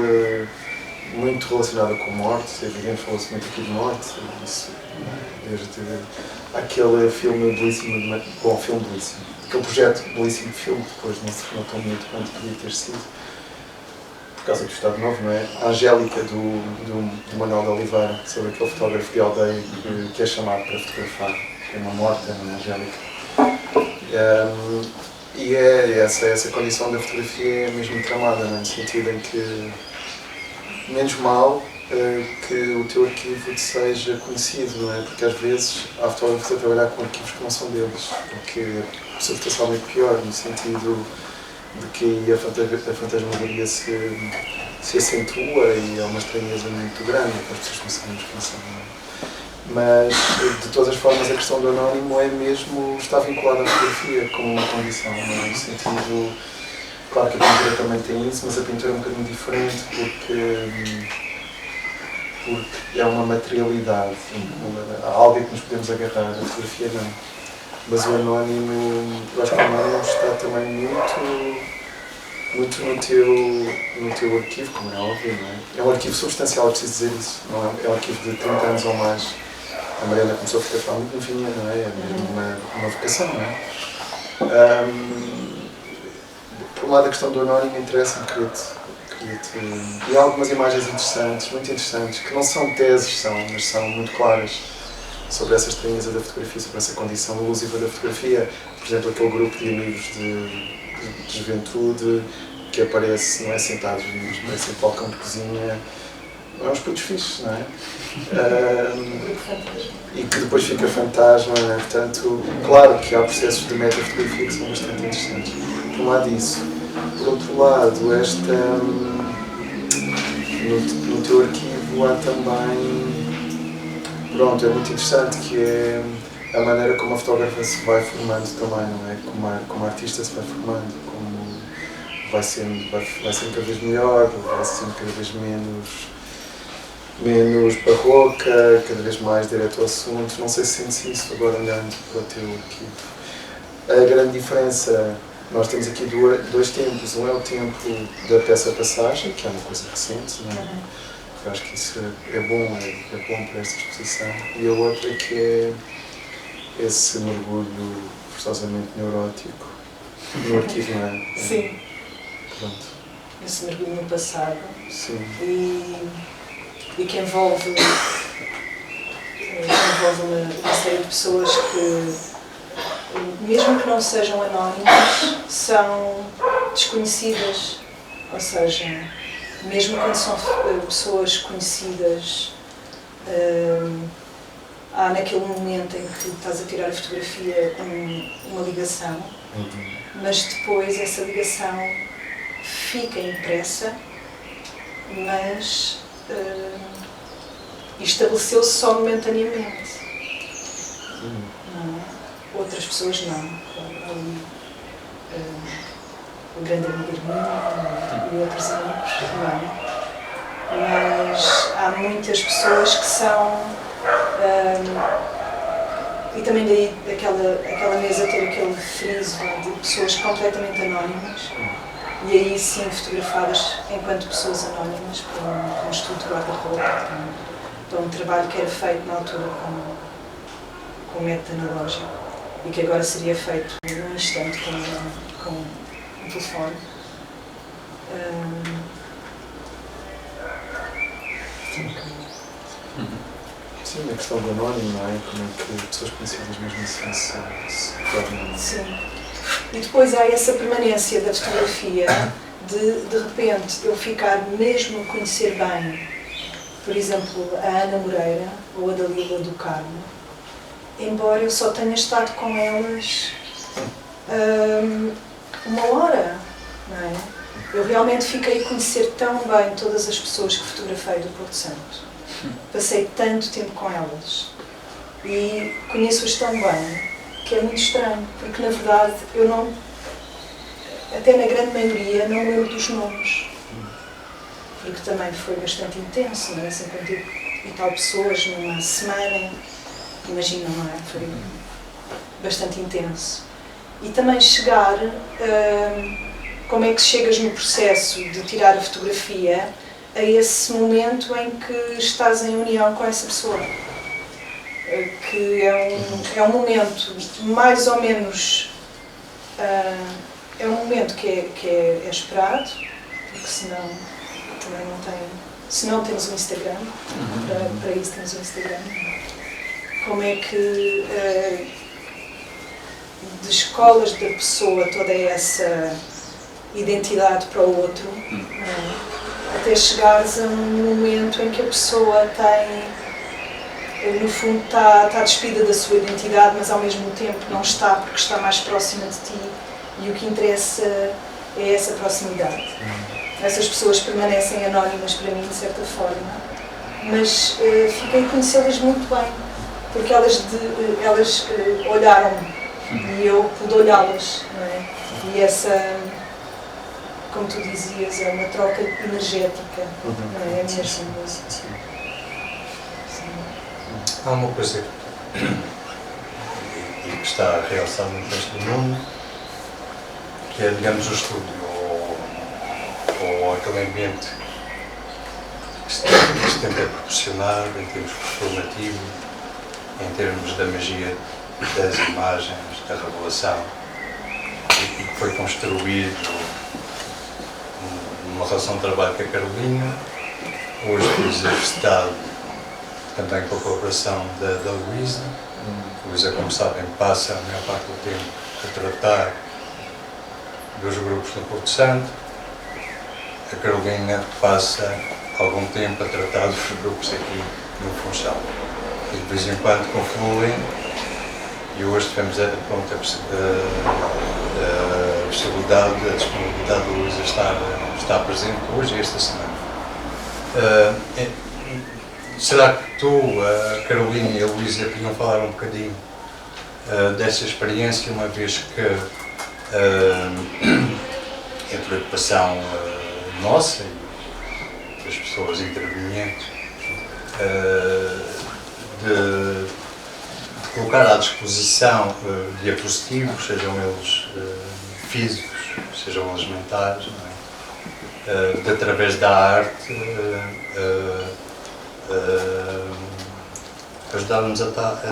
muito relacionada com morte, é evidente, falou-se muito aqui de morte, isso, desde aquele filme belíssimo, bom, filme belíssimo, aquele projeto, belíssimo filme, depois não se tornou tão bonito quanto podia ter sido, por causa do Estado Novo, não é? A Angélica, do Manuel de Oliveira, sobre aquele fotógrafo de aldeia que é chamado para fotografar, que é uma morta, não é, Angélica? E essa condição da fotografia é mesmo tramada, não é? No sentido em que, menos mal, que o teu arquivo seja conhecido, não é? Porque às vezes há fotógrafos a trabalhar com arquivos que não são deles, o que é substancialmente pior, no sentido de que a fantasmagoria se acentua e é uma estranheza muito grande, que as pessoas não sabemos quem são. Mas, de todas as formas, a questão do anónimo é mesmo, está vinculada à fotografia como uma condição, não é? No sentido, claro que a pintura também tem isso, mas a pintura é um bocadinho diferente porque é uma materialidade, há algo que nos podemos agarrar, a fotografia não. Mas o anónimo, eu acho que o anónimo está também muito no teu arquivo, como é óbvio, não é? É um arquivo substancial, é preciso dizer isso, não é? É um arquivo de 30 anos ou mais. A Mariana começou a fotografar muito novinha, não é? É mesmo uma vocação, não é? Por um lado, a questão do anónimo interessa-me, e há algumas imagens interessantes, muito interessantes, que não são teses, mas são muito claras sobre essa estranheza da fotografia, sobre essa condição elusiva da fotografia. Por exemplo, aquele grupo de amigos de juventude que aparece, não é, sentados numa espécie de balcão de cozinha. É uns putos fixes, não é? E que depois fica fantasma, não é? Portanto, claro que há processos de metafotografia que são bastante interessantes. Por um lado isso. Por outro lado, no teu arquivo há também, pronto, é muito interessante, que é a maneira como a fotógrafa se vai formando também, não é? Como a artista se vai formando, como vai sendo cada vez melhor, vai sendo cada vez menos barroca, cada vez mais direto ao assunto. Não sei se sentes isso agora olhando para o teu arquivo. A grande diferença, nós temos aqui dois tempos. Um é o tempo da peça Passagem, que é uma coisa recente, não é? Eu acho que isso é bom para esta exposição. E a outra que é esse mergulho forçosamente neurótico no arquivo, não é? Sim. Pronto. Esse mergulho no passado. Sim. E que envolve uma série de pessoas que, mesmo que não sejam anónimas, são desconhecidas. Ou seja, mesmo quando são pessoas conhecidas, há naquele momento em que estás a tirar a fotografia uma ligação, mas depois essa ligação fica impressa, mas estabeleceu-se só momentaneamente. Não é? Outras pessoas não. O grande amigo Hermínio e outros amigos não. Mas há muitas pessoas que são. E também daí aquela mesa ter aquele friso de pessoas completamente anónimas. E aí sim fotografadas enquanto pessoas anónimas para um estudo de guarda-roupa, para um trabalho que era feito na altura com método analógico e que agora seria feito num instante com um telefone. Sim, a questão do anónimo, não é? Como é que pessoas conhecidas mesmo assim se tornam... Sim. E depois há essa permanência da fotografia de repente eu ficar mesmo a conhecer bem, por exemplo, a Ana Moreira ou a Dalila do Carmo, embora eu só tenha estado com elas uma hora, não é? Eu realmente fiquei a conhecer tão bem todas as pessoas que fotografei do Porto Santo. Passei tanto tempo com elas e conheço-as tão bem que é muito estranho, porque na verdade eu não, até na grande maioria, não lembro dos nomes, porque também foi bastante intenso, não é? 50 e tal pessoas numa semana, imagina, não é? Foi bastante intenso. E também chegar, como é que chegas no processo de tirar a fotografia a esse momento em que estás em união com essa pessoa, que é um momento mais ou menos É um momento que é esperado, porque senão também não tem. Se não temos um Instagram, para isso temos um Instagram. Como é que descolas da pessoa toda essa identidade para o outro, até chegares a um momento em que a pessoa tem, no fundo, está despida da sua identidade, mas ao mesmo tempo não está, porque está mais próxima de ti, e o que interessa é essa proximidade. Essas pessoas permanecem anónimas para mim, de certa forma, mas fiquei a conhecê-las muito bem, porque elas olharam-me e eu pude olhá-las, não é? E essa, como tu dizias, é uma troca energética, não é? É mesmo. Sim. Há uma coisa que está a realçar no texto do mundo, que é, digamos, o estúdio, ou aquele ambiente que se tenta proporcionar em termos performativos, em termos da magia das imagens, da revelação, e que foi construído numa relação de trabalho com a Carolina, hoje foi exercitado também com a colaboração da Luísa. A Luísa, como sabem, passa a maior parte do tempo a tratar dos grupos do Porto Santo. A Carolina passa algum tempo a tratar dos grupos aqui no Funchal. E de vez em quando confluem, e hoje tivemos a possibilidade, a disponibilidade da Luísa estar presente hoje e esta semana. Será que tu, a Carolina e a Luísa podiam falar um bocadinho dessa experiência, uma vez que a preocupação nossa e das pessoas intervenientes de colocar à disposição diapositivos, sejam eles físicos, sejam eles mentais, não é? De através da arte ajudar-nos a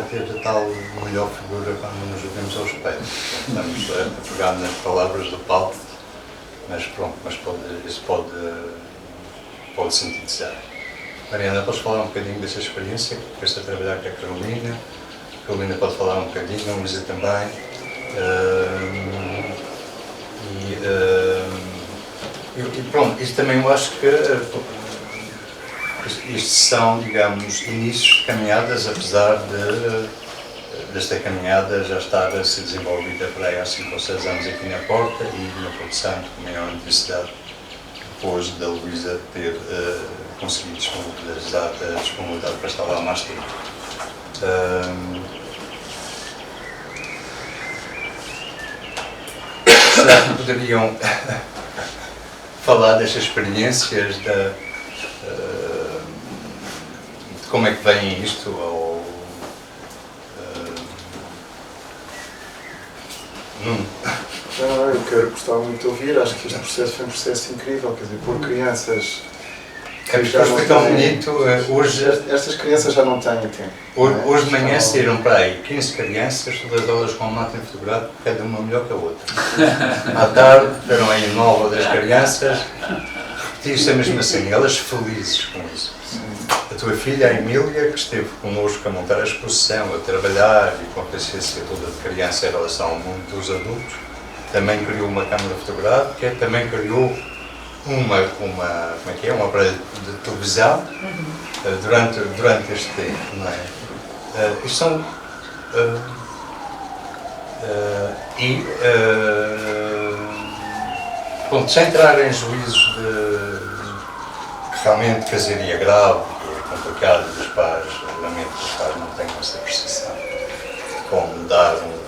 ter a tal melhor figura quando nos vemos ao espelho. Estamos a pegar nas palavras do Paulo, mas pronto, isso pode sintetizar. Mariana, podes falar um bocadinho dessa experiência que foste a trabalhar com a Carolina? A Carolina pode falar um bocadinho, a Luísa também. E pronto, isto também eu acho que isto são, digamos, inícios de caminhadas, apesar desta caminhada já estar a ser desenvolvida para aí há 5 ou 6 anos aqui na Porta e no Porto Santo, com maior intensidade, depois da Luísa ter conseguido disponibilizar a disponibilidade para estar lá mais tempo. Será que poderiam falar destas experiências, de como é que vem isto? Eu gostava muito de ouvir, acho que este processo foi um processo incrível, quer dizer, pôr crianças... Foi tão bonito, hoje... Estas crianças já não têm tempo. Hoje de manhã saíram para aí 15 crianças, todas elas com uma máquina fotográfica, cada uma melhor que a outra. À tarde, eram aí 9 ou 10 crianças, repetir-se a mesma cena, elas felizes com isso. A tua filha, a Emília, que esteve connosco a montar a exposição, a trabalhar e com a paciência toda de criança em relação ao mundo dos adultos, também criou uma câmara fotográfica, também criou um aparelho de televisão durante este tempo, não é? Isto são... sem entrar em juízos que realmente casaria grave, que é complicado, e os pais, lamento que os pais não tenham essa percepção de como dar uma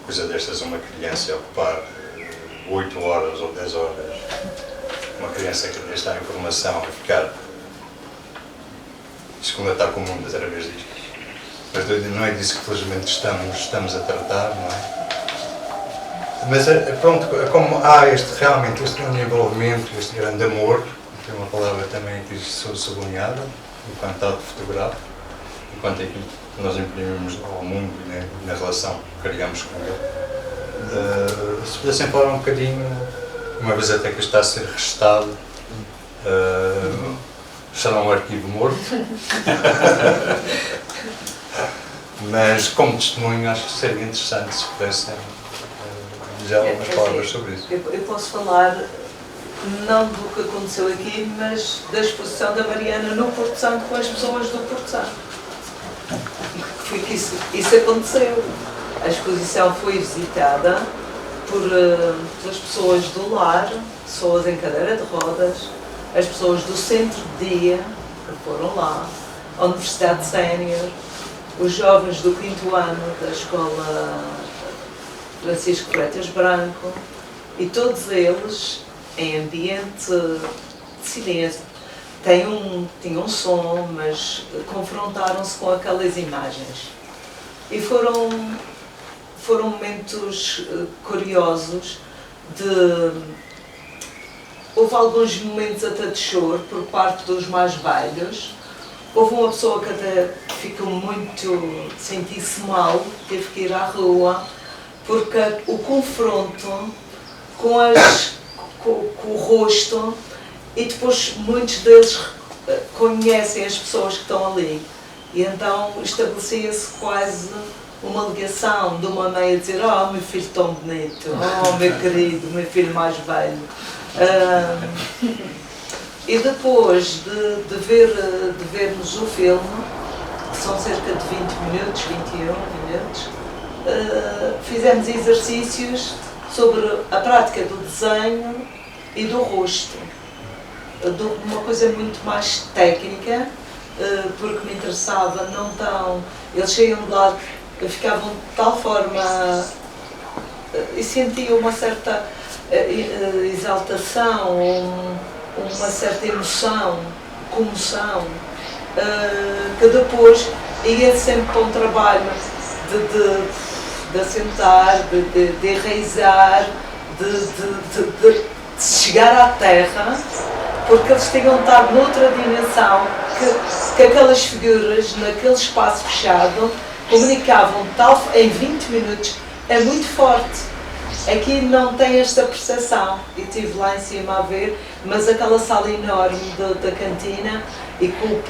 coisa destas a uma criança a ocupar 8 horas ou 10 horas, uma criança que está em formação a ficar desconectada com o mundo através disto. Mas não é disso que felizmente estamos a tratar, não é? Mas pronto, como há realmente este grande envolvimento, este grande amor, que é uma palavra também que sou sublinhada, enquanto ato fotográfico, enquanto aquilo que nós imprimimos ao mundo, né, na relação que criamos com ele. Se pudessem falar um bocadinho, uma vez até que está a ser registado, será um arquivo morto, mas como testemunho acho que seria interessante se pudessem dizer algumas palavras sobre isso. Eu posso falar não do que aconteceu aqui, mas da exposição da Mariana no Porto Santo com as pessoas do Porto Santo. Foi que isso aconteceu. A exposição foi visitada pelas pessoas do lar, pessoas em cadeira de rodas, as pessoas do centro de dia, que foram lá, a Universidade Sénior, os jovens do 5º ano da Escola Francisco Freitas Branco, e todos eles em ambiente de silêncio. Tinham som, mas confrontaram-se com aquelas imagens. E foram momentos curiosos houve alguns momentos até de choro por parte dos mais velhos. Houve uma pessoa que até ficou muito, sentiu-se mal, teve que ir à rua, porque o confronto com o rosto, e depois muitos deles conhecem as pessoas que estão ali. E então estabelecia-se quase uma ligação de uma mãe a dizer: oh, meu filho tão bonito, oh, meu querido, meu filho mais velho. E depois de vermos o filme, que são cerca de 20 minutos, 21 minutos, fizemos exercícios sobre a prática do desenho e do rosto, de uma coisa muito mais técnica, porque me interessava não tão... Eles saíam de lá, ficavam de tal forma e sentiam uma certa exaltação, uma certa emoção, comoção, que depois ia sempre para um trabalho de assentar, de enraizar, de chegar à terra, porque eles tinham estado noutra dimensão, que aquelas figuras, naquele espaço fechado, comunicavam em 20 minutos, é muito forte. Aqui não tem esta percepção, e estive lá em cima a ver, mas aquela sala enorme da cantina, e com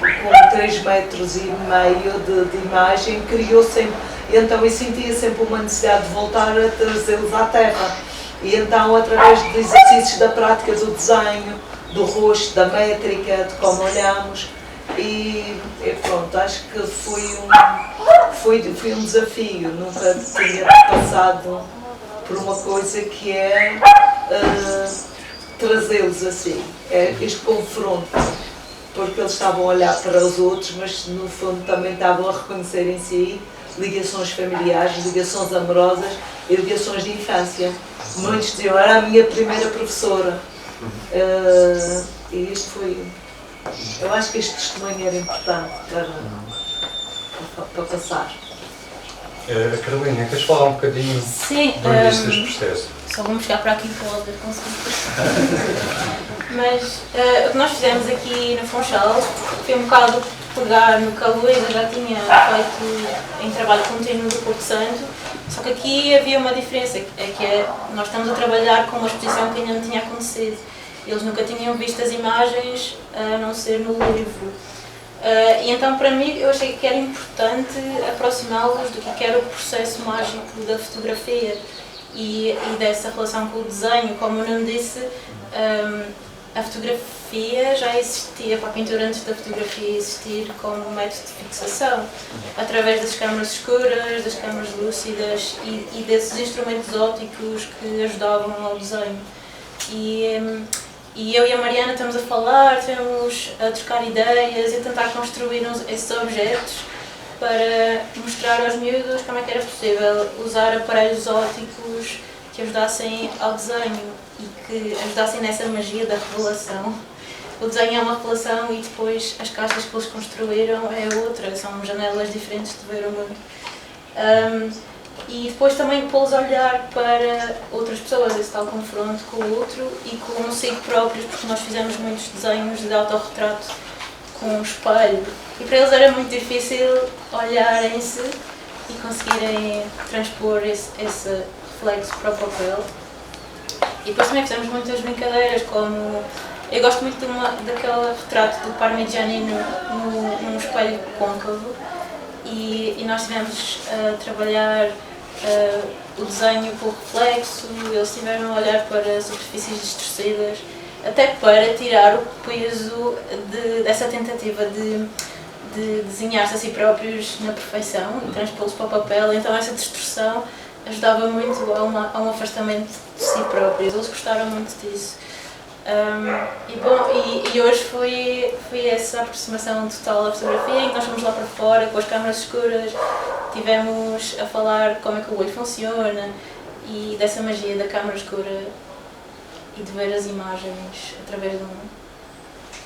3 metros e meio de imagem, criou sempre, e então eu sentia sempre uma necessidade de voltar a trazê-los à terra. E então, através de exercícios da prática do desenho, do rosto, da métrica, de como olhamos, e pronto, acho que foi um desafio, nunca tinha passado por uma coisa que é trazê-los assim, é este confronto, porque eles estavam a olhar para os outros, mas no fundo também estavam a reconhecer em si ligações familiares, ligações amorosas e ligações de infância. Muitos diziam: era a minha primeira professora. E isto foi... Eu acho que este testemunho era importante para passar. Carolina, queres falar um bocadinho do início deste processo? Só vamos chegar para aqui para o ver Mas o que nós fizemos aqui no Funchal foi um bocado pegar no que a Luísa já tinha feito em trabalho contínuo do Porto Santo, só que aqui havia uma diferença, nós estamos a trabalhar com uma exposição que ainda não tinha acontecido. Eles nunca tinham visto as imagens, a não ser no livro. E então, para mim, eu achei que era importante aproximá-los do que era o processo mágico da fotografia e dessa relação com o desenho. Como eu não disse, a fotografia já existia, para a pintura antes da fotografia existir como método de fixação, através das câmaras escuras, das câmaras lúcidas e desses instrumentos ópticos que ajudavam ao desenho. E eu e a Mariana estamos a falar, estamos a trocar ideias e a tentar construir esses objetos para mostrar aos miúdos como é que era possível usar aparelhos ópticos que ajudassem ao desenho e que ajudassem nessa magia da revelação. O desenho é uma revelação e depois as caixas que eles construíram é outra, são janelas diferentes de ver o mundo. E depois também pô-los a olhar para outras pessoas, esse tal confronto com o outro e consigo próprios, porque nós fizemos muitos desenhos de autorretrato com um espelho e para eles era muito difícil olharem-se e conseguirem transpor essa reflexo para o papel. E depois também fizemos muitas brincadeiras, como eu gosto muito daquele retrato do Parmigiani num espelho côncavo, e nós tivemos a trabalhar o desenho com o reflexo, eles estiveram a olhar para superfícies distorcidas, até para tirar o peso dessa tentativa de desenhar-se a si próprios na perfeição e transpô-los para o papel. Então essa distorção ajudava muito a um afastamento de si próprios. Eles gostaram muito disso. E hoje foi essa aproximação total à fotografia, em que nós fomos lá para fora com as câmaras escuras, tivemos a falar como é que o olho funciona e dessa magia da câmara escura e de ver as imagens através de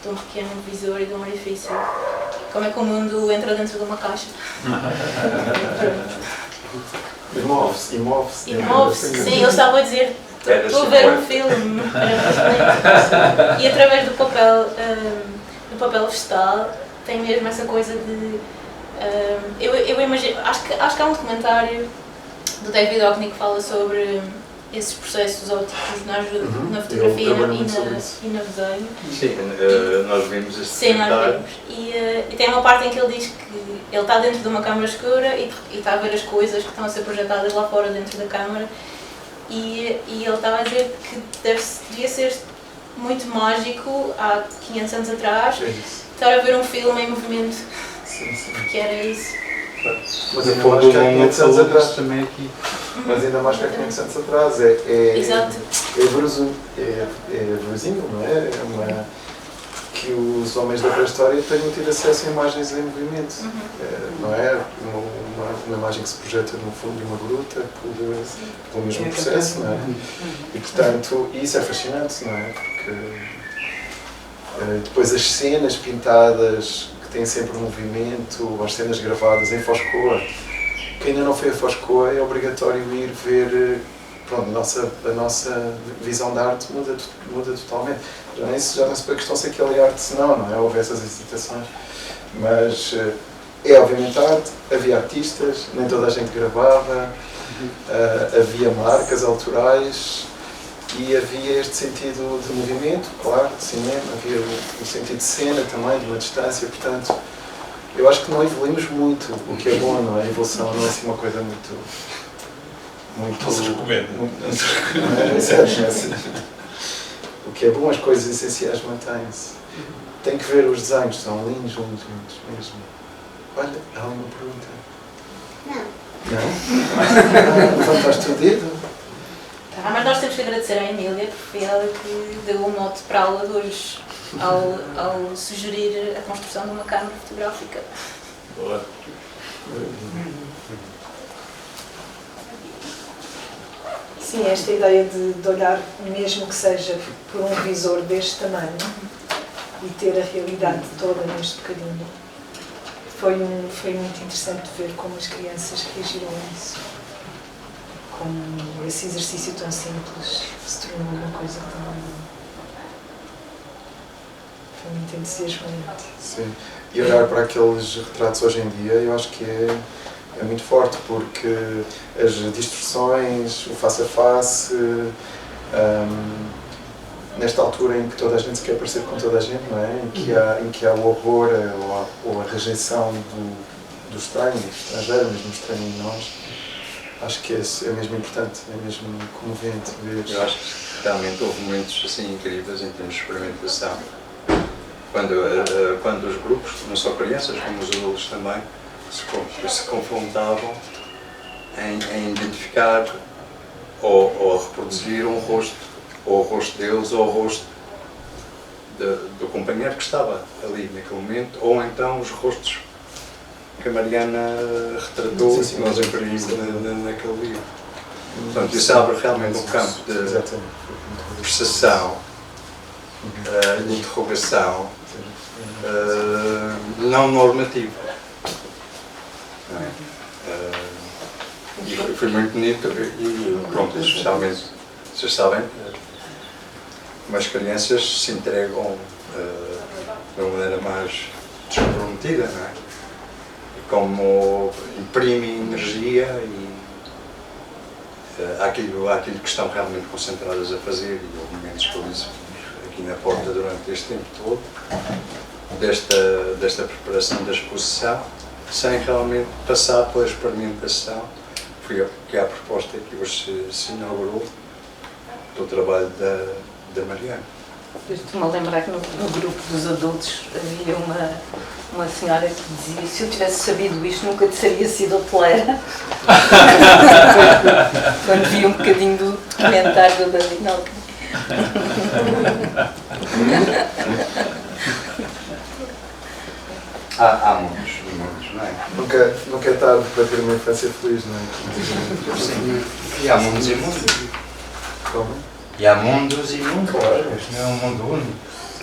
um pequeno visor e de um orifício. Como é que o mundo entra dentro de uma caixa. E move-se. E move-se, sim, eu estava a dizer, estou a ver um filme, e através do papel vegetal tem mesmo essa coisa de... eu imagino, acho que há um documentário do David Hockney que fala sobre esses processos ópticos na fotografia e no desenho. Sim, nós vimos este Sim, nós vimos. E tem uma parte em que ele diz que ele está dentro de uma câmara escura e está a ver as coisas que estão a ser projetadas lá fora dentro da câmara, e ele estava a dizer que devia ser muito mágico há 500 anos atrás estar a ver um filme em movimento, que era isso. Mas ainda mais que há 500 anos atrás também aqui. Mas ainda mais que há 500 anos atrás Exato. É verosímil, não é? Que os homens da pré-história tenham tido acesso a imagens em movimento, não é? Uma imagem que se projeta no fundo de uma gruta pelo mesmo processo, não é? E portanto, isso é fascinante, não é? Porque depois as cenas pintadas que têm sempre movimento, as cenas gravadas em Foscoa. Quem ainda não foi a Foscoa é obrigatório ir ver. Pronto, a nossa visão da arte muda totalmente. Já nem se põe a questão se aquilo é arte, senão, não é? Houve essas hesitações. Mas é obviamente arte, havia artistas, nem toda a gente gravava, havia marcas autorais e havia este sentido de movimento, claro, de cinema, havia o sentido de cena também, de uma distância, portanto, eu acho que não evoluímos muito, o que é bom, não é? A evolução não é assim uma coisa muito não se recomenda. O que é bom, as coisas essenciais mantêm-se. Tem que ver os desenhos, são lindos mesmo. Olha, há uma pergunta. Não? Levantaste o dedo? Mas nós temos que agradecer à Emília, porque foi ela que deu o mote para a aula de hoje, ao sugerir a construção de uma câmara fotográfica. Boa. Sim, esta ideia de olhar, mesmo que seja por um visor deste tamanho, e ter a realidade toda neste bocadinho, foi muito interessante ver como as crianças reagiram a isso. Como esse exercício tão simples se tornou uma coisa tão... Foi muito entusiasmante. Sim, e olhar para aqueles retratos hoje em dia, eu acho que é muito forte, porque as distorções, o face-a-face, nesta altura em que toda a gente se quer parecer com toda a gente, não é? Em que há o horror ou a rejeição do estranho, do estrangeiro, mesmo estranho em nós, acho que é mesmo importante, é mesmo comovente ver. Eu acho que realmente houve momentos assim incríveis em termos de experimentação. Quando os grupos, não só crianças como os adultos também, se confrontavam em identificar ou reproduzir um rosto, ou o rosto deles, ou o rosto do companheiro que estava ali naquele momento, ou então os rostos que a Mariana retratou e que nós imprimimos naquele livro. Portanto, isso abre realmente um campo de percepção, de interrogação, não normativo. Não é? E foi muito bonito e pronto, especialmente, vocês sabem, como as crianças se entregam de uma maneira mais descomprometida, não é? E como imprimem energia há aquilo que estão realmente concentradas a fazer, e houve momentos que eu disse aqui na porta durante este tempo todo, desta preparação da exposição, sem realmente passar pela experimentação, que é a proposta que hoje se inaugurou do trabalho da Mariana. Estou-me a lembrar que no grupo dos adultos havia uma senhora que dizia: se eu tivesse sabido isto, nunca teria sido hoteleira. Quando vi um bocadinho do documentário do David Alckmin. Há muitos, não é? Nunca é tarde para ter uma infância feliz, não é? Sim. E há mundos e mundos. Como? E há mundos e mundos, claro. Este não é um mundo único.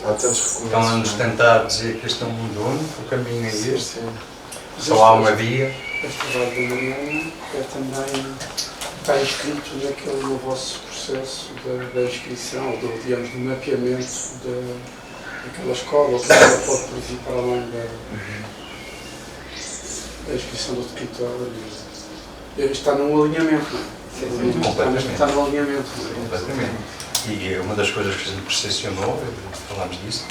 Há tantos recomeços. Estão a nos tentar dizer que este é um mundo único, o caminho é este. Sim. Só há uma via. Este trabalho da Mariana é também, está inscrito no vosso processo da inscrição, ou digamos, do mapeamento daquela escola, ou que ela pode produzir para além da inscrição do território. Está num alinhamento, não é? Completamente. Está no alinhamento. Completamente. E uma das coisas que a gente percepcionou, falámos disso,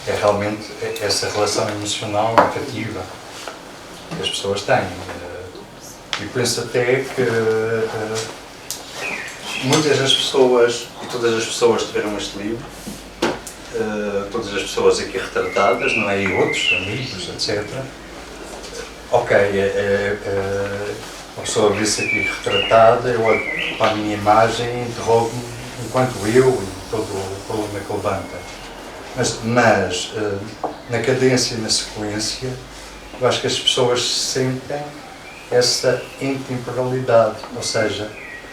é realmente essa relação emocional afetiva que as pessoas têm. E penso até que muitas das pessoas, e todas as pessoas tiveram este livro, todas as pessoas aqui retratadas, não é? E outros, amigos, etc. Ok, a pessoa vê-se aqui retratada, eu olho para a minha imagem e interrogo-me enquanto eu e todo o problema que levanta. Mas na cadência e na sequência, eu acho que as pessoas sentem essa intemporalidade, ou seja,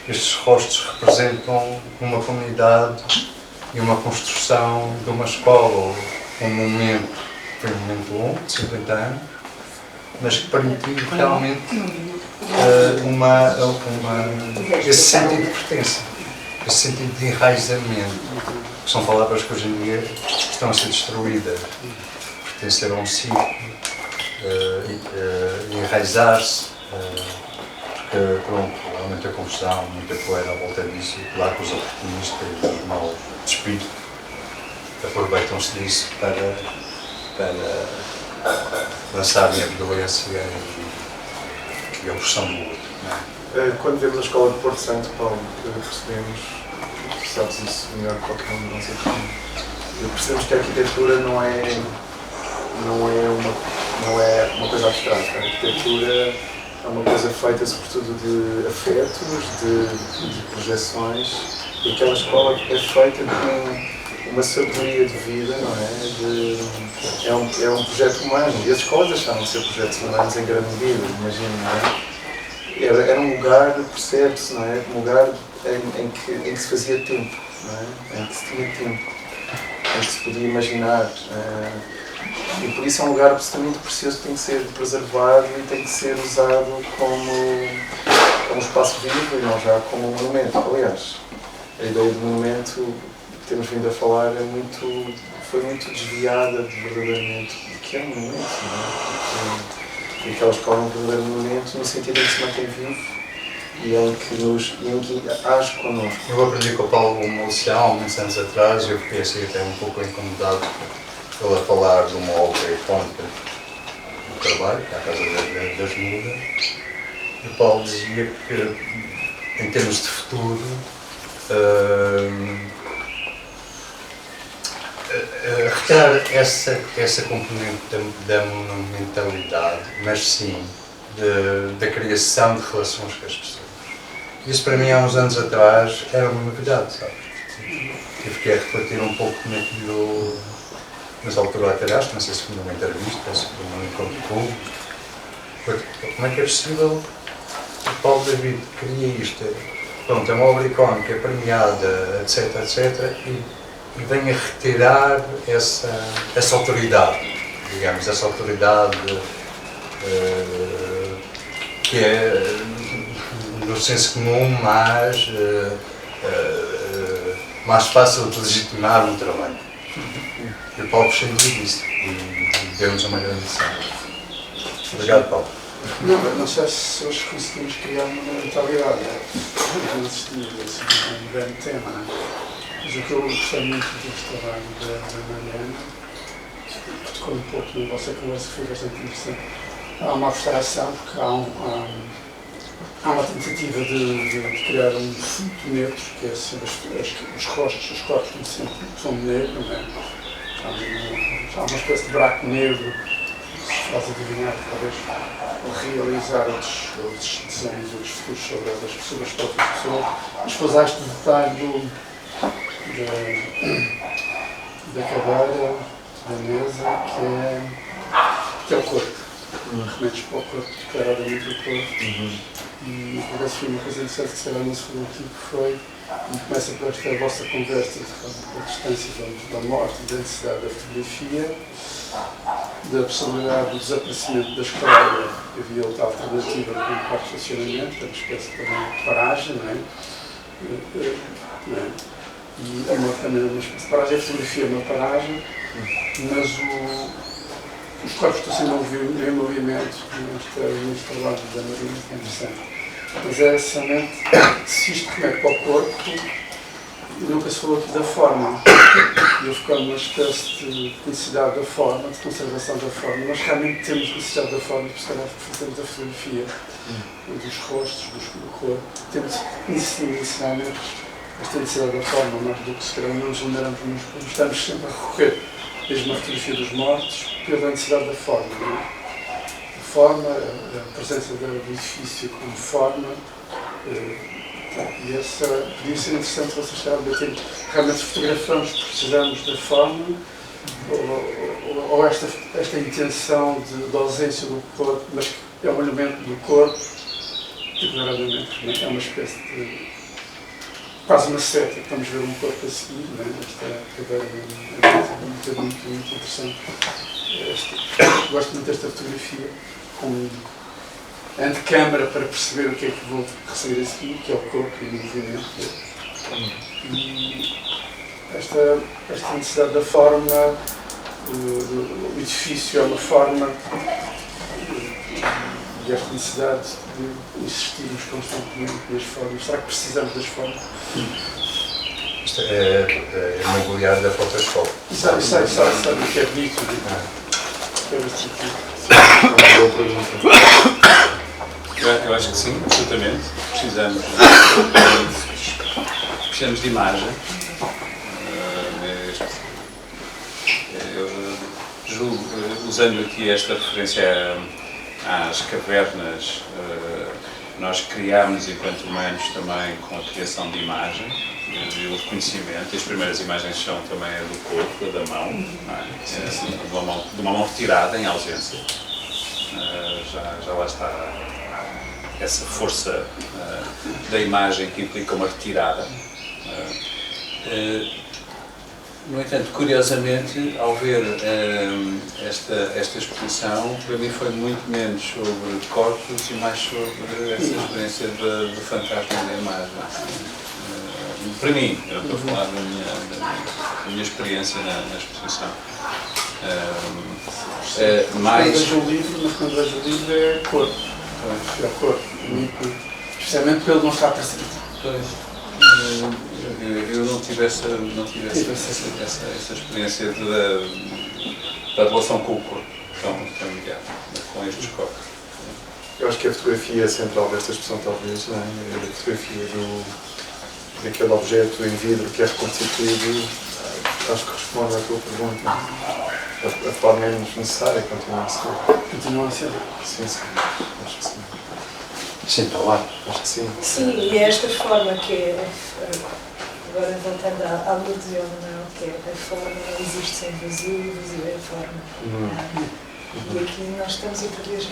estes rostos representam uma comunidade e uma construção de uma escola, ou um momento, foi um momento longo, de 50 anos, mas que permitiu realmente esse sentido de pertença, esse sentido de enraizamento, que são palavras que hoje em dia estão a ser destruídas. Pertencer a um ciclo, enraizar-se, porque pronto, há muita confusão, muita poeira à volta disso, e claro que os oportunistas e os maus de espírito aproveitam-se disso para lançarem a violência e a opressão do outro. Não é? Quando vemos a escola de Porto Santo, Paulo, percebemos, sabes isso melhor que qualquer um de nós aqui, percebemos que a arquitetura não é uma coisa abstrata. A arquitetura é uma coisa feita sobretudo de afetos, de projeções, e aquela escola é feita com uma sabedoria de vida, não é? É um projeto humano, e as escolas deixaram de ser projetos humanos em grande medida, imagino, não é? Era um lugar, percebe-se, não é? Um lugar em que se fazia tempo, não é? Em que se tinha tempo, em que se podia imaginar. E por isso é um lugar absolutamente precioso que tem que ser preservado e tem que ser usado como espaço vivo e não já como um monumento. Aliás, a ideia de monumento que temos vindo a falar foi muito desviada de verdadeiramente do que é um monumento, não é? E aquela escola é um verdadeiro monumento no sentido em que se mantém vivo e em que age connosco. Eu aprendi com o Paulo Melcião há muitos anos atrás, e eu fiquei assim até um pouco incomodado ele a falar de uma obra icónica do trabalho, que é a Casa das Mudas. E o Paulo dizia que, em termos de futuro, retirar essa componente da monumentalidade, mas sim da criação de relações com as pessoas. Isso para mim há uns anos atrás era uma novidade, sabes? Eu fiquei a refletir um pouco naquilo, mas à altura até não sei se foi numa entrevista, se foi num encontro público. Como é que é possível o Paulo David cria isto? Pronto, é uma obra icónica, premiada, etc, etc, e vem a retirar essa autoridade, digamos, essa autoridade que é, no senso comum, mais fácil de legitimar um trabalho. E o Paulo prescindiu disso e deu-nos uma grande lição. Obrigado, Paulo. Não sei se hoje conseguimos criar uma mentalidade. Não existia, assim, um grande tema, não é? Mas o que eu gostei muito deste trabalho da Mariana, que tocou um pouco na vossa conversa, foi bastante interessante. Há uma abstração, porque há uma tentativa de criar um fundo neutro, que é sempre os rostos, os corpos sempre são negros, não é? Há uma espécie de buraco negro que se faz adivinhar, talvez, realizar outros desenhos, outros futuros sobre as próprias pessoas. Mas depois há este detalhe da cadeira, da mesa, que é o corpo. Remédios para o corpo, declaradamente o corpo. E por acaso foi uma coisa interessante que se calhar não se falou aqui, que foi, e começa por esta vossa conversa da distância da morte, da necessidade da fotografia, da possibilidade do desaparecimento da história. Havia outra alternativa com o parque de estacionamento, que é uma espécie também de paragem, não é? E também uma espécie de paragem, a fotografia é uma paragem, mas os corpos estão sendo em movimento neste trabalho da Marina, que é interessante. Mas é essencialmente, se isto remete para o corpo, nunca se falou aqui da forma. E eu ficando numa espécie de necessidade da forma, de conservação da forma. Nós realmente temos necessidade da forma, porque se calhar fazemos a fotografia dos rostos, do corpo. Temos inicialmente esta necessidade da forma, mais do que se calhar não nos lembramos, estamos sempre a recorrer desde uma fotografia dos mortos pela necessidade da forma. Não é? A forma, a presença do edifício como forma, e essa podia ser interessante vocês estarem a debater. Realmente fotografamos porque precisamos da forma, ou esta intenção de ausência do corpo, mas que é um elemento do corpo, declaradamente, é uma espécie de quase uma seta, que vamos ver um corpo a seguir, não é? Esta cadeira é muito interessante. Gosto muito desta fotografia, com antecâmara para perceber o que é que vou receber a seguir, que é o corpo e o movimento. E esta necessidade da forma, o edifício é uma forma, e esta necessidade de insistirmos constantemente nas formas. Será que precisamos das formas? Isto é imobiliário da Photoshop. Sabe o que é bonito? Eu acho que sim, absolutamente. Precisamos de imagem. Eu julgo, usando aqui esta referência às cavernas, nós criámos, enquanto humanos, também com a criação de imagem e o reconhecimento. As primeiras imagens são também a do corpo, a da mão, não é? De uma mão retirada, em ausência. Já lá está essa força da imagem que implica uma retirada. No entanto, curiosamente, ao ver esta exposição, para mim foi muito menos sobre corpos e mais sobre essa experiência do fantasma da imagem. Para mim, eu estou a falar da minha experiência na exposição. Quando vejo o livro, é corpo. É corpo. Especialmente pelo não estar presente. Eu não tive essa experiência da relação com o corpo tão imediata, com estes corpos. Eu acho que a fotografia central desta expressão, talvez, não é? A fotografia daquele objeto em vidro que é reconstituído, acho que responde à tua pergunta. A forma é necessária, continua a ser. Continua a ser? Sim, acho que sim. Sim, está lá. Acho que sim. Sim, e é esta forma que é, agora voltando à Luziana, não, que é a forma não existe sem vazio, o vazio é a forma. E aqui nós estamos outra vez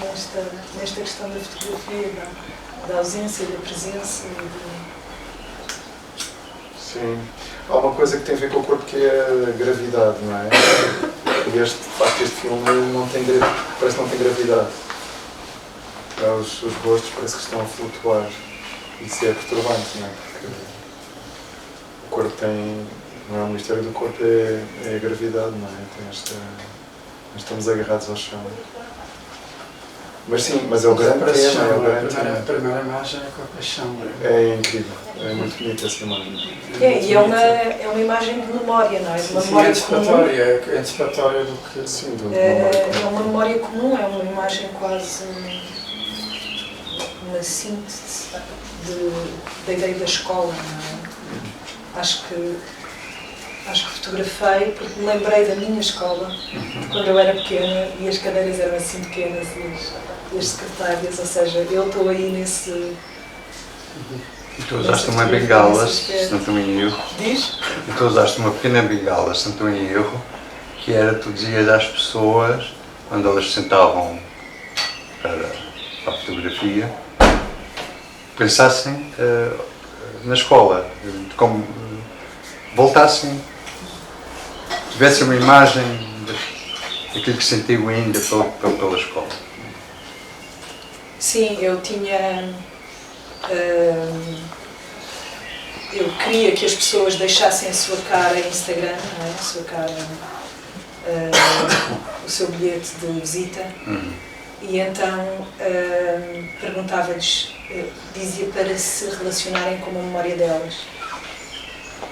nesta questão da fotografia, da ausência, da presença. Sim. Há uma coisa que tem a ver com o corpo que é a gravidade, não é? De facto, este filme parece que não tem gravidade. Os rostos parece que estão a flutuar. Isso é perturbante, não é? Porque o corpo tem... Não é o mistério do corpo, é a gravidade, não é? Tem estamos agarrados ao chão. Mas sim, mas é o grande tema, é o grande A tema. primeira imagem é com a paixão. É incrível, é muito bonita essa imagem. E é uma imagem de memória, não é? De uma Sim, é memória comum. antecipatória, é antecipatória do que... Sim, do É uma memória comum, é uma imagem quase uma síntese da ideia da escola, não é? Acho que fotografei porque me lembrei da minha escola quando eu era pequena e as cadeiras eram assim pequenas e as secretárias, ou seja, eu estou aí nesse... E tu usaste uma bengala, se não estou em erro. Diz? E tu usaste uma pequena bengala, se não estou em erro, que era, tu dizias às pessoas, quando elas se sentavam para a fotografia, pensassem na escola, como voltassem, tivessem uma imagem daquilo que sentiu ainda pela escola. Sim, eu tinha... eu queria que as pessoas deixassem a sua cara em Instagram, não é? A sua cara, o seu bilhete de visita. E então perguntava-lhes, dizia para se relacionarem com a memória delas,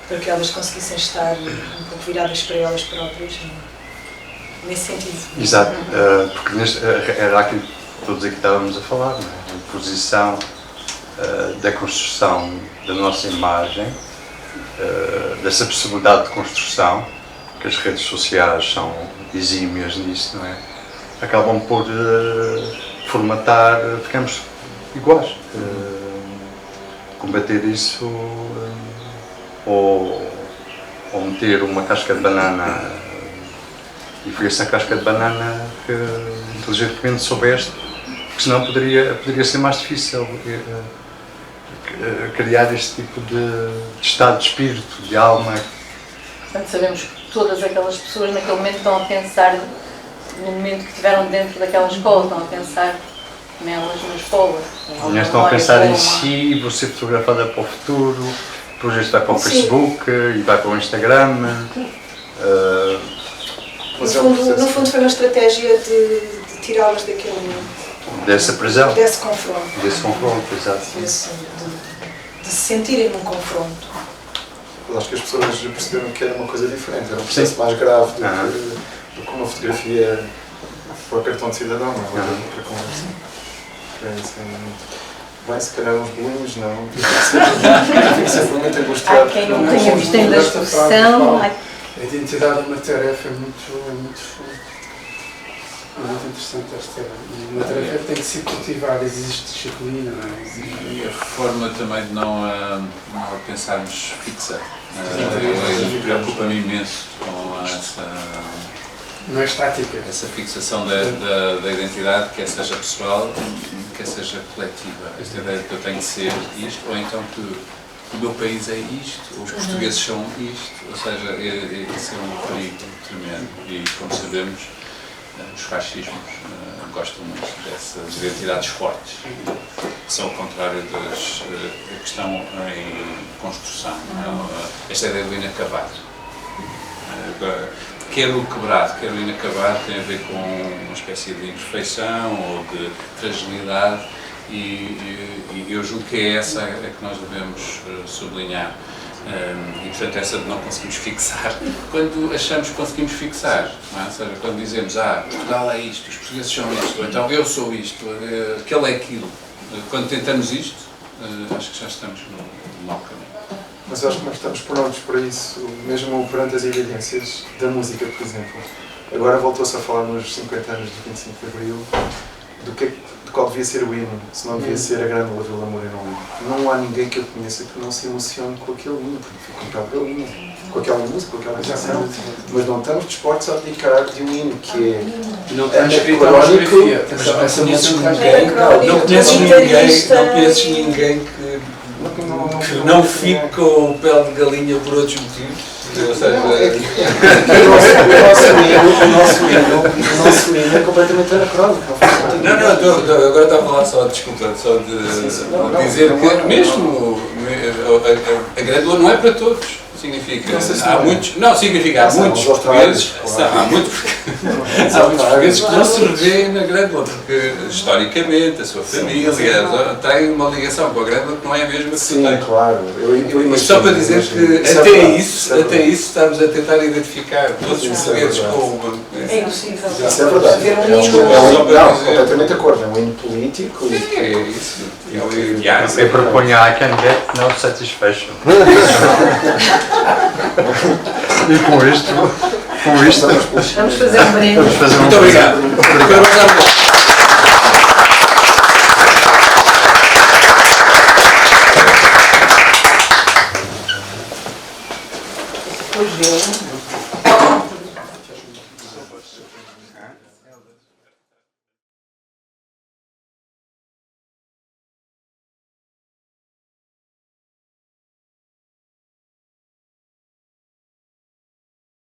para que elas conseguissem estar um pouco viradas para elas próprias, nesse sentido. Exato, porque era aquilo que todos aqui estávamos a falar, não é? A posição da construção da nossa imagem, dessa possibilidade de construção, que as redes sociais são exímias nisso, não é? Acabam por formatar, ficamos iguais. Combater isso, ou meter uma casca de banana, e foi essa casca de banana que inteligentemente soubeste, porque senão poderia ser mais difícil criar este tipo de estado de espírito, de alma. Portanto, sabemos que todas aquelas pessoas naquele momento estão a pensar no momento que estiveram dentro daquela escola, estão a pensar nelas na escola. Elas estão a pensar em si, vou ser fotografada para o futuro, depois isto vai para o Facebook e vai para o Instagram. No fundo foi uma estratégia de tirá-las dessa prisão. Desse confronto. Desse confronto, exato. De se sentirem num confronto. Eu acho que as pessoas perceberam que era uma coisa diferente, era um processo mais grave do que uma fotografia para o cartão de cidadão, não é? Para conversa. Bem, se calhar uns bolinhos, não. Fico sempre muito angustiado. Há quem não tenha visto ainda a exposição. A identidade da uma tarefa é muito interessante esta. Uma tarefa tem que ser cultivada, existe disciplina, não é? E a forma também de não pensarmos fixa. Preocupa-me imenso com essa... Não é estática. Essa fixação da identidade, quer seja pessoal, quer seja coletiva. Esta ideia de que eu tenho de ser isto, ou então que o meu país é isto, os portugueses são isto, ou seja, isso é um perigo tremendo. E, como sabemos, os fascismos gostam muito dessas identidades fortes, que são o contrário das que estão em construção. Esta ideia do inacabado. Quer o quebrado, quer o inacabado, tem a ver com uma espécie de imperfeição ou de fragilidade, e eu julgo que é essa que nós devemos sublinhar. E portanto essa de não conseguimos fixar, quando achamos que conseguimos fixar, não é? Ou seja, quando dizemos, Portugal é isto, os portugueses são isto, ou então eu sou isto, aquele é aquilo, quando tentamos isto, acho que já estamos no mau caminho. Mas eu acho que nós estamos prontos para isso, mesmo perante as evidências da música, por exemplo. Agora voltou-se a falar nos 50 anos de 25 de Abril de qual devia ser o hino, se não devia ser a Grândola Vila Morena. Não há ninguém que eu conheça que não se emocione com aquele hino, porque fica com aquele hino, com aquela música, com aquela canção. Mas não estamos dispostos a abdicar de um hino que é não está escrito na fotografia. Essa música não conheces ninguém que não fique com o pele de galinha por outros motivos. Ou seja, o nosso hino é completamente anacrónico. Agora estava a falar só de dizer que mesmo a Grândola não é para todos. Significa, Não sei se há não é. muitos, não, significa, há São muitos os austrálios, portugueses, claro. há muitos portugueses que não se revêem na Grândola, porque historicamente a sua família tem uma ligação com a Grândola que não é a mesma que tu Sim, tens. claro. Eu imagino, Isto só para dizer que imagino. até verdade, isso, é verdade. estamos a tentar identificar todos os Isso é portugueses verdade. com uma... É impossível. Isso é verdade. Haver um É um hino. não, para dizer. completamente de acordo. É um hino político. É isso. É o ideal. Eu proponho I can get no satisfaction. E com isto, Vamos fazer um brinde. vamos fazer um Muito obrigado. Parabéns à mulher. Pois é.